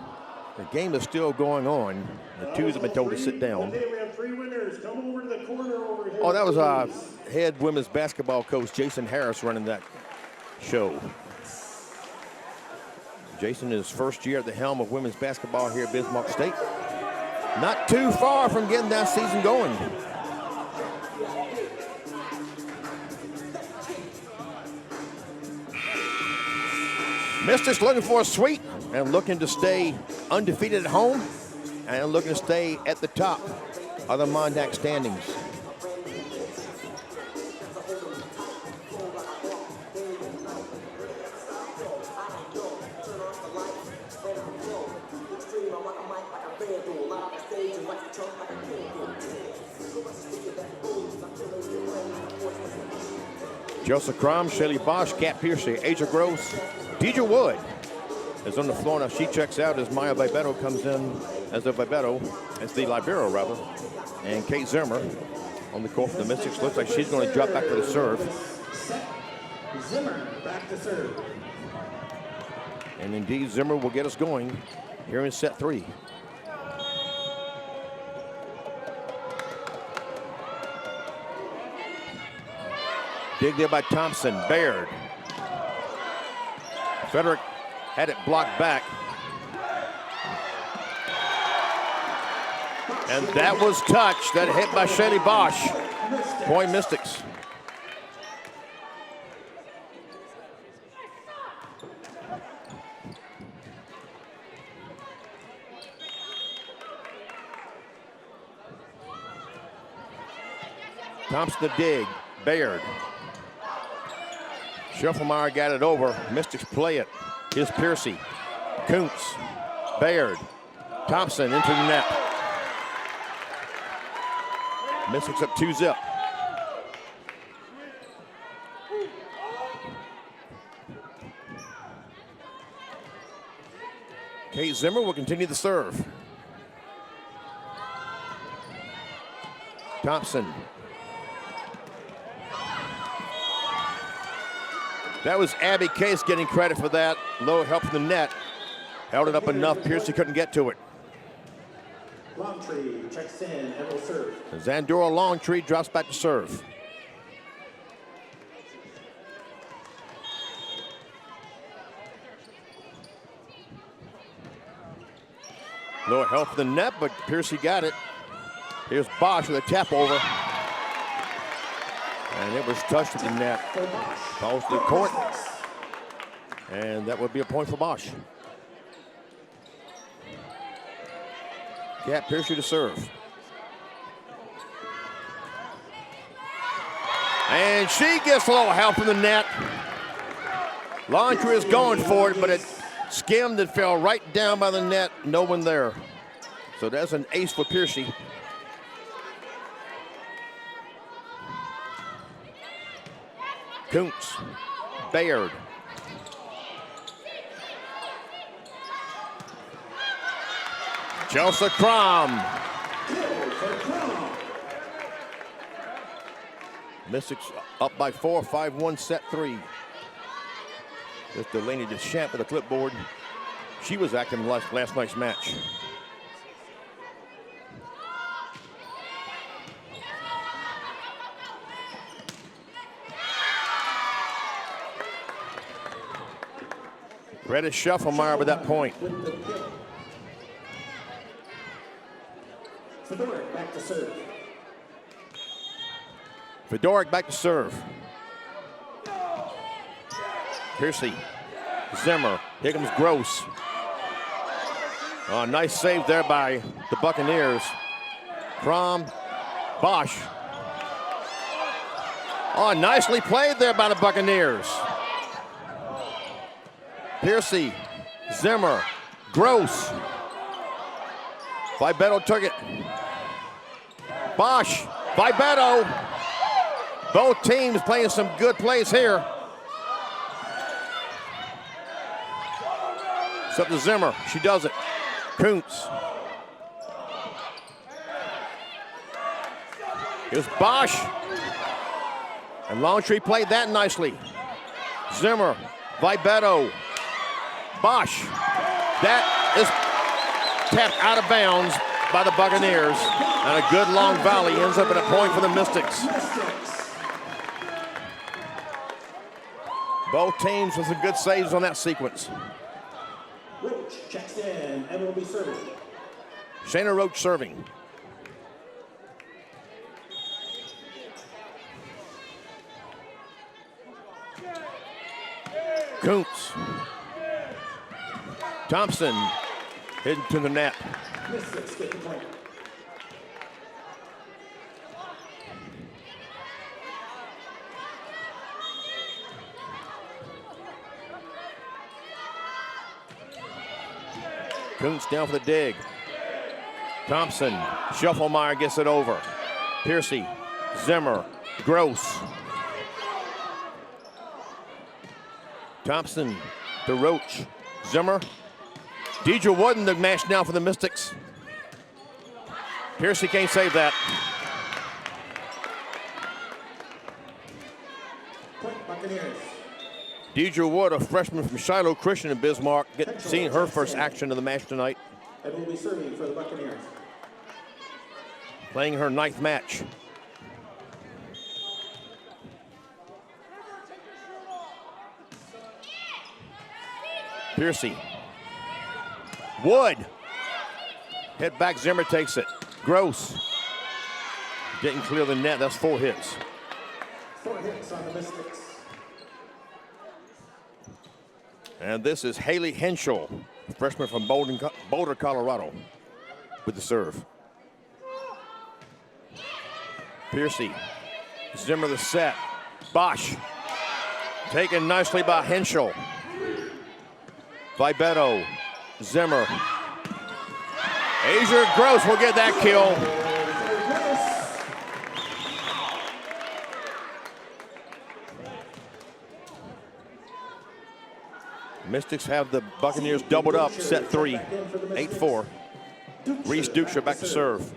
The game is still going on. The 2s have been told to sit down. Okay, we have 3 winners. Come over to the corner over here. Oh, that was our head women's basketball coach, Jason Harris, running that show. Jason is first year at the helm of women's basketball here at Bismarck State. Not too far from getting that season going. Mystics looking for a sweep and looking to stay undefeated at home and looking to stay at the top of the Mondac standings. Joseph Crum, Shelly Bosch, Kat Piercy, Asia Gross, Deidre Wood is on the floor. Now she checks out as Maya Bibetto comes in as the libero rather. And Kate Zimmer on the court for the Mystics. Looks like she's going to drop back for the serve. Zimmer back to serve. And indeed, Zimmer will get us going here in set 3. Dig there by Thompson, Baird. Frederick had it blocked back. And that was touched. That hit by Shaylee Bosch. Point Mystics. Thompson the dig. Baird. Schuffelmeyer got it over. Mystics play it. Here's Piercy. Kuntz. Baird. Thompson into the net. Mystics up 2-0. Kate Zimmer will continue the serve. Thompson. That was Abby Case getting credit for that. Low help from the net. Held it up enough. Piercy couldn't get to it. Longtree checks in and will serve. Zandura Longtree drops back to serve. Low help from the net, but Piercy got it. Here's Bosch with a tap over. And it was touched at the net. Falls to the court. And that would be a point for Bosch. Kat Piercy to serve. And she gets a little help from the net. Longtree is going for it, but it skimmed and fell right down by the net. No one there. So that's an ace for Piercy. Kuntz, Baird. Chelsea Crom. Mystics up by 4, 5-1, set 3. There's Delaney Deschamps with the clipboard. She was active in last night's match. Reddish Shufflemeyer with that point. Fedoric back to serve. Fedoric back to serve. Piercy, Zimmer, here comes Gross. Oh, nice save there by the Buccaneers. Crom, Bosch. Oh, nicely played there by the Buccaneers. Piercy, Zimmer, Gross. Vibeto took it. Bosch, Vibeto. Both teams playing some good plays here. It's up to Zimmer. She does it. Kuntz. Here's Bosch. And Longtree played that nicely. Zimmer, Vibeto, Bosch. That is tapped out of bounds by the Buccaneers. And a good long volley ends up at a point for the Mystics. Both teams with some good saves on that sequence. Roach checks in and will be serving. Shayna Roach serving. Kuntz. Thompson heading to the net. Mystics get the point. Kuntz down for the dig. Thompson, Shufflemeyer gets it over. Piercy, Zimmer, Gross. Thompson to Roach. Zimmer. Deidre Wood in the match now for the Mystics. Piercy can't save that. Point Buccaneers. Deidre Wood, a freshman from Shiloh Christian in Bismarck, seeing her first action of the match tonight. And will be serving for the Buccaneers. Playing her 9th match. Piercy. Wood. Head back, Zimmer takes it. Gross. Didn't clear the net, that's 4 hits. 4 hits on the Mystics. And this is Haley Henschel, freshman from Boulder, Colorado, with the serve. Piercy. Zimmer the set. Bosch. Taken nicely by Henschel. Vibeto. Zimmer. Asia Gross will get that kill. Mystics have the Buccaneers doubled up, set 3, 8-4. Reese Duksha back to serve.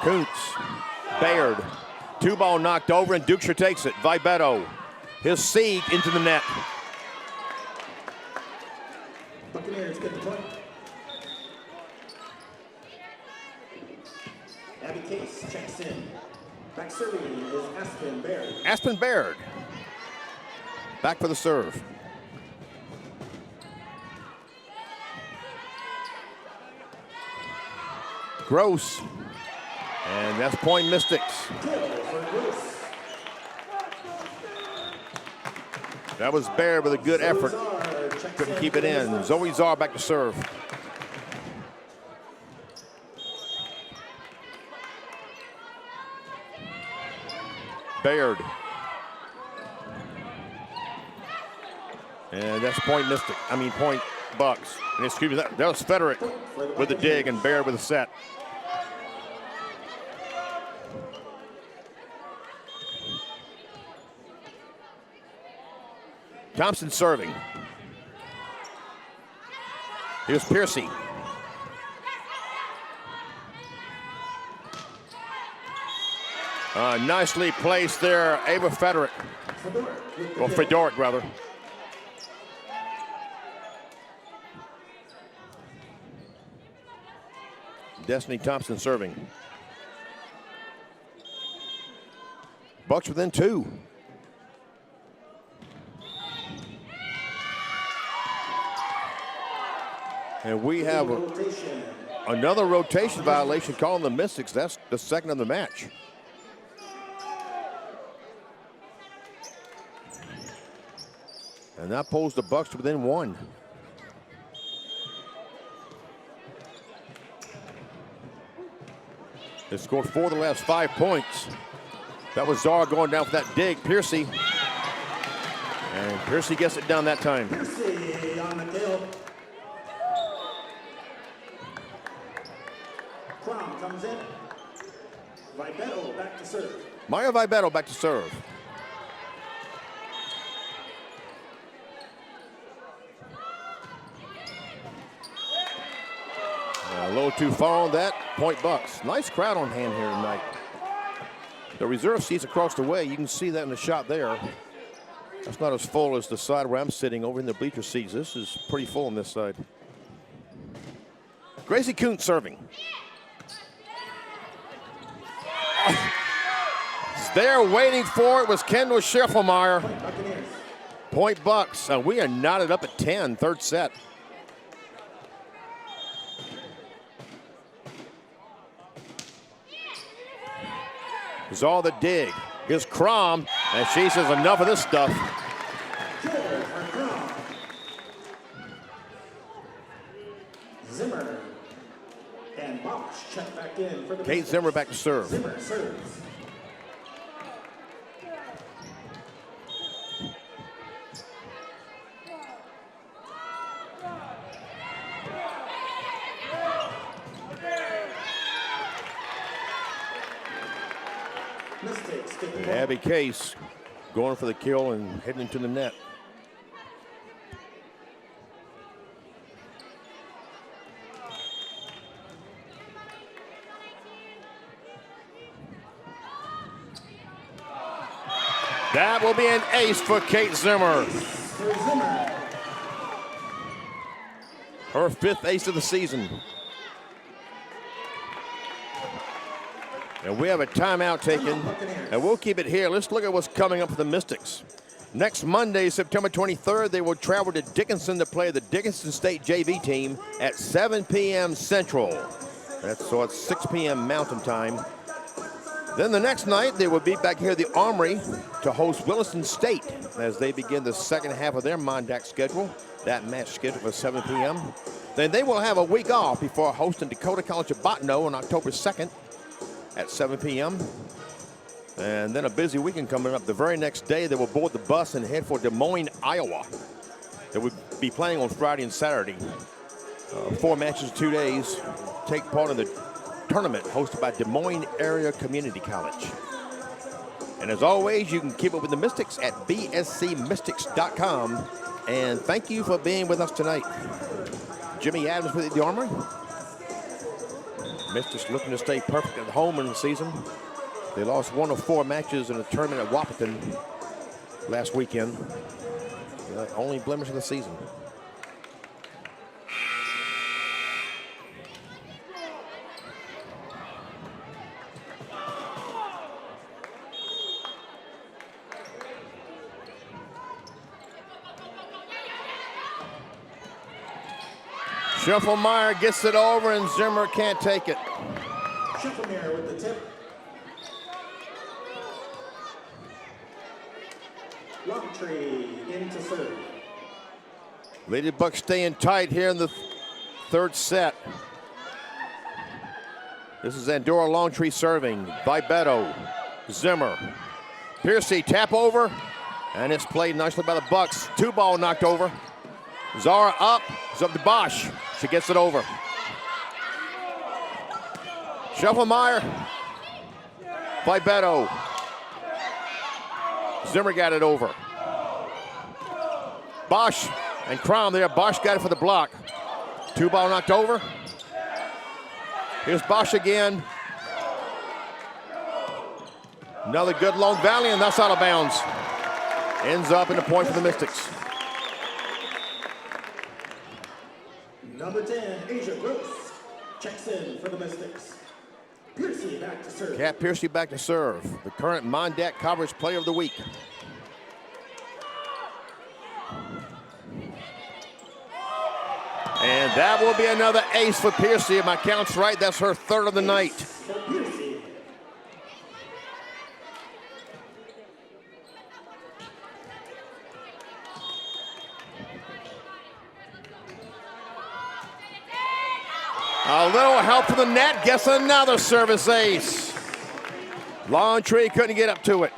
Kuntz, Baird, 2-ball knocked over and Duksha takes it. Vibeto, his seed into the net. Buccaneers get the point. Abby Case checks in. Back serving is Aspen Baird. Aspen Baird, back for the serve. Gross. And that's point Mystics. That was Baird with a good effort. Couldn't keep it in. Zoe Czar back to serve. Baird. And that's point Mystic. Point Bucks. And excuse me, that was Federic with the dig and Baird with the set. Thompson serving. Here's Piercy. Nicely placed there, Ava Federick. Or Fedoric, rather. Destiny Thompson serving. Bucks within 2. And we have another rotation violation calling the Mystics. That's the second of the match. And that pulls the Bucks to within 1. They scored 4 of the last 5 points. That was Zara going down for that dig. Piercy. And Piercy gets it down that time. Piercy on the kill. Crom comes in. Vibetto back to serve. Maya Vibetto back to serve. A little too far on that. Point Bucks. Nice crowd on hand here tonight. The reserve seats across the way, you can see that in the shot there. That's not as full as the side where I'm sitting over in the bleacher seats. This is pretty full on this side. Gracie Kuntz serving. There waiting for it was Kendall Schiffelmeyer. Point Bucks. We are knotted up at 10, third set. Is all the dig. Here's Crom, and she says enough of this stuff. Zimmer and Bosch check back in for the Kate Zimmer back to serve. Zimmer serves. Abby Case going for the kill and heading into the net. That will be an ace for Kate Zimmer. Her 5th ace of the season. And we have a timeout taken, and we'll keep it here. Let's look at what's coming up for the Mystics. Next Monday, September 23rd, they will travel to Dickinson to play the Dickinson State JV team at 7 p.m. Central. So it's 6 p.m. Mountain Time. Then the next night, they will be back here at the Armory to host Williston State as they begin the second half of their Mondac schedule. That match scheduled for 7 p.m. Then they will have a week off before hosting Dakota College of Bottineau on October 2nd. At 7 p.m. And then a busy weekend coming up. The very next day, they will board the bus and head for Des Moines, Iowa. They would be playing on Friday and Saturday. 4 matches in 2 days. Take part in the tournament hosted by Des Moines Area Community College. And as always, you can keep up with the Mystics at bscmystics.com. And thank you for being with us tonight. Jimmy Adams with the Armory. Mystics looking to stay perfect at home in the season. They lost 1 of 4 matches in a tournament at Wahpeton last weekend. The only blemish of the season. Schiffelmeyer gets it over, and Zimmer can't take it. Schiffelmeyer with the tip. Longtree into serve. Lady Bucks staying tight here in the third set. This is Andorra Longtree serving. Vibetto, Zimmer. Piercy tap over, and it's played nicely by the Bucks. 2-ball knocked over. Zara up, it's up to Bosch. She gets it over. Schiffelmeyer, Vibetto. Zimmer got it over. Bosch and Crom there. Bosch got it for the block. 2-ball knocked over. Here's Bosch again. Another good long volley, and that's out of bounds. Ends up in the point for the Mystics. Number 10, Asia Gross, checks in for the Mystics. Piercy back to serve. Kat Piercy back to serve. The current Mondat Conference Player of the Week. And that will be another ace for Piercy. If my count's right, that's her third of the night. For Piercy. A little help from the net, gets another service ace. Long tree couldn't get up to it.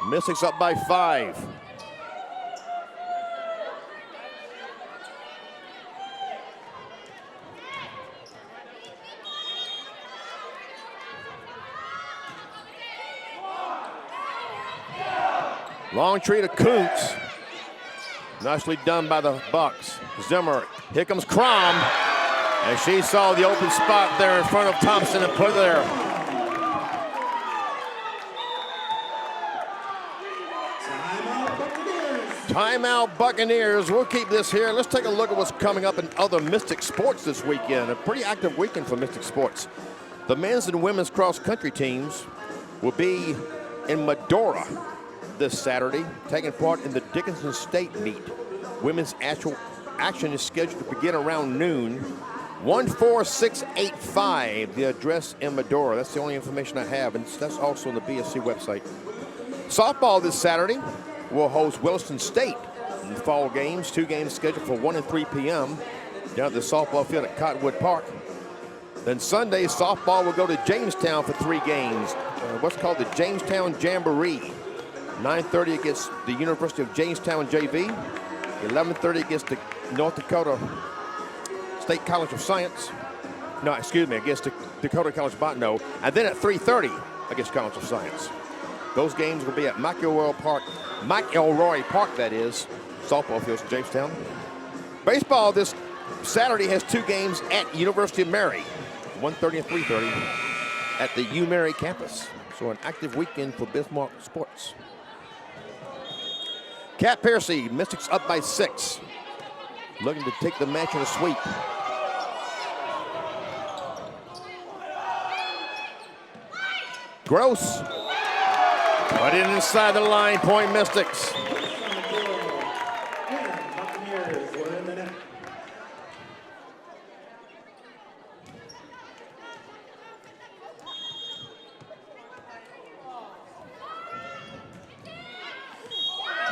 Mystics up by 5. Long tree to Kuntz. Nicely done by the Bucks. Zimmer, here comes Crom. And she saw the open spot there in front of Thompson and put it there. Timeout Buccaneers. Timeout Buccaneers. We'll keep this here. Let's take a look at what's coming up in other Mystic sports this weekend. A pretty active weekend for Mystic sports. The men's and women's cross-country teams will be in Medora this Saturday, taking part in the Dickinson State meet. Women's actual action is scheduled to begin around noon. 14685, the address in Medora. That's the only information I have, and that's also on the BSC website. Softball this Saturday will host Williston State in the fall games. 2 games scheduled for 1 and 3 p.m. down at the softball field at Cottonwood Park. Then Sunday, softball will go to Jamestown for 3 games. What's called the Jamestown Jamboree. 9:30 against the University of Jamestown JV. 11:30 against the North Dakota State College of Science. No, excuse me, against the Dakota College Botano. And then at 3:30 against College of Science. Those games will be at McElroy Park, that is, softball fields in Jamestown. Baseball this Saturday has 2 games at University of Mary, 1:30 and 3:30 at the UMary campus. So an active weekend for Bismarck sports. Kat Piercy, Mystics up by 6. Looking to take the match in a sweep. Gross. Put it inside the line, point Mystics. Buccaneers were in the net.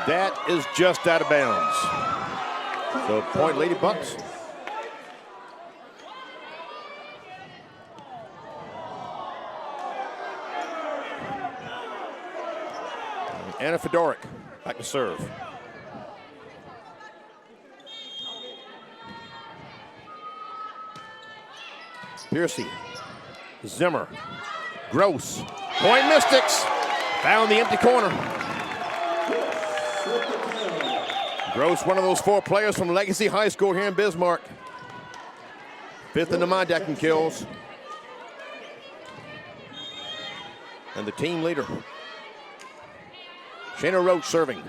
That is just out of bounds. So point Lady Bucks. Anna Fedoric back to serve. Piercy, Zimmer, Gross, point Mystics. Found the empty corner. Gross, one of those 4 players from Legacy High School here in Bismarck. 5th in the Mondat in kills. And the team leader. Shayna Roach serving.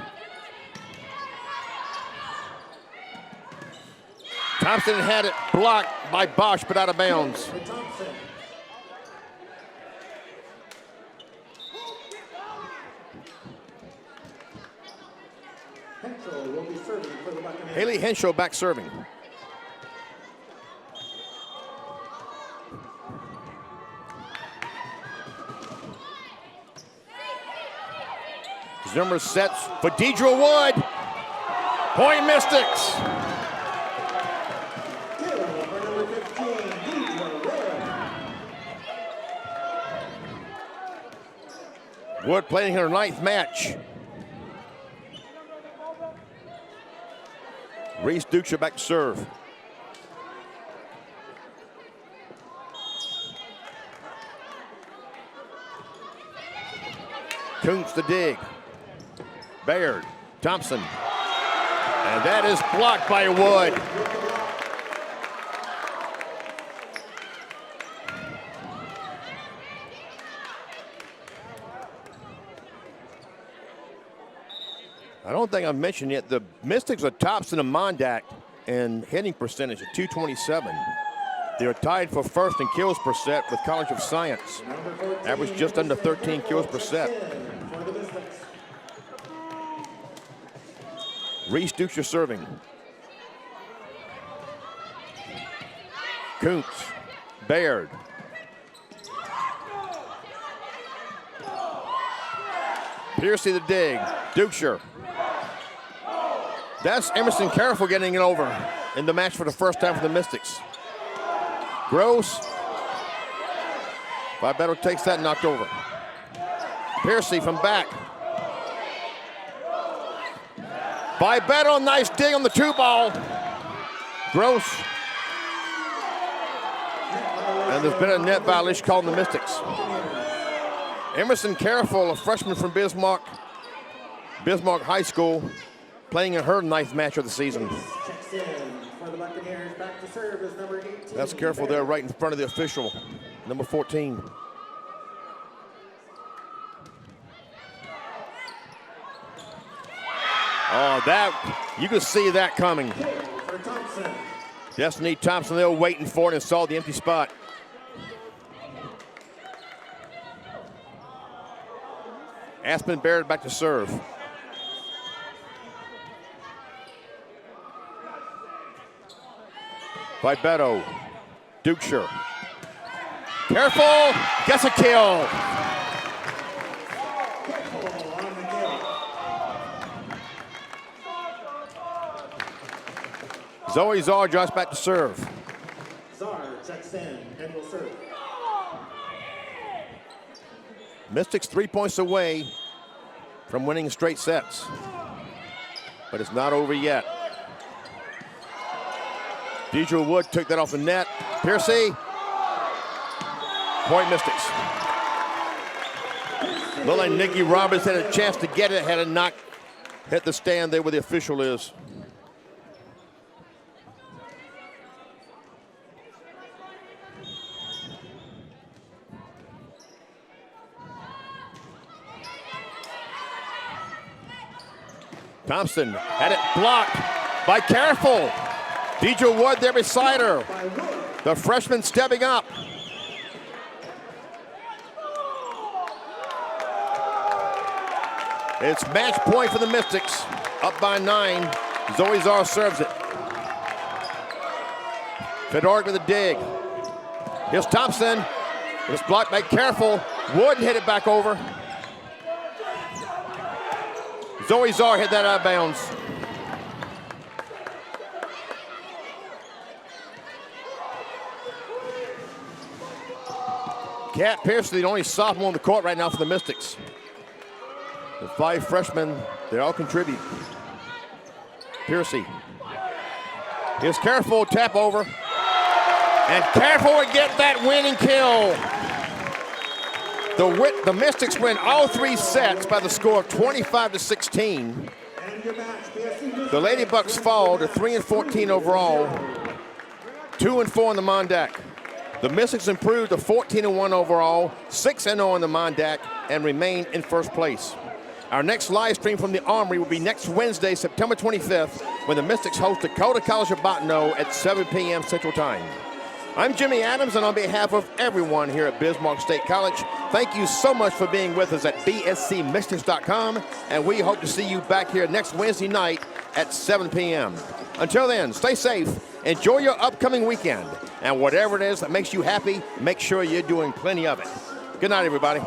Thompson had it blocked by Bosch, but out of bounds. Henshaw will be serving for the Buccaneers. Haley Henshaw back serving. Zimmer sets for Deidre Wood. Point Mystics. Kill for number 15, Deidre Wood. Wood playing her 9th match. Reese Ducha back to serve. Kuntz to dig. Baird Thompson. And that is blocked by Wood. I don't think I've mentioned yet, the Mystics are tops in the Mondac in hitting percentage at 227. They're tied for first in kills per set with College of Science. Average just under 13 kills per set. Reese Ducher serving. Kuntz, Baird. Piercy the dig, Ducher. That's Emerson Careful getting it over in the match for the first time for the Mystics. Gross. Beto takes that, knocked over. Piercy from back. Beto, nice dig on the 2-ball. Gross. And there's been a net violation called on the Mystics. Emerson Careful, a freshman from Bismarck High School, playing in her 9th match of the season. That's Careful there right in front of the official, number 14. Oh, that, you could see that coming. Destiny Thompson, they were waiting for it and saw the empty spot. Aspen Baird back to serve. Beto, Ducher. Careful, gets a kill. Zoe Czar drops back to serve. Czar checks in and will serve. Mystics 3 points away from winning straight sets, but it's not over yet. Deidre Wood took that off the net. Piercy, point Mystics. Looked like Nikki Roberts had a chance to get it, had it not hit the stand there where the official is. Thompson had it blocked by Careful. Deidre Wood there beside her. The freshman stepping up. It's match point for the Mystics. Up by 9. Zoe Czar serves it. Fedoruk with a dig. Here's Thompson. It's blocked by Careful. Wood hit it back over. Zoe Czar hit that out of bounds. Kat Piercy, the only sophomore on the court right now for the Mystics. The 5 freshmen, they all contribute. Piercy. Here's Careful, tap over. And Careful would get that winning kill. The Mystics win all 3 sets by the score of 25-16. The Lady Bucks fall to 3-14 overall, 2-4 in the Mondac. The Mystics improved to 14-1 overall, 6-0 in the Mondac, and remain in first place. Our next live stream from the Armory will be next Wednesday, September 25th, when the Mystics host Dakota College of Bottineau at 7 p.m. Central Time. I'm Jimmy Adams, and on behalf of everyone here at Bismarck State College, thank you so much for being with us at bscmystics.com, and we hope to see you back here next Wednesday night at 7 p.m. Until then, stay safe, enjoy your upcoming weekend, and whatever it is that makes you happy, make sure you're doing plenty of it. Good night, everybody.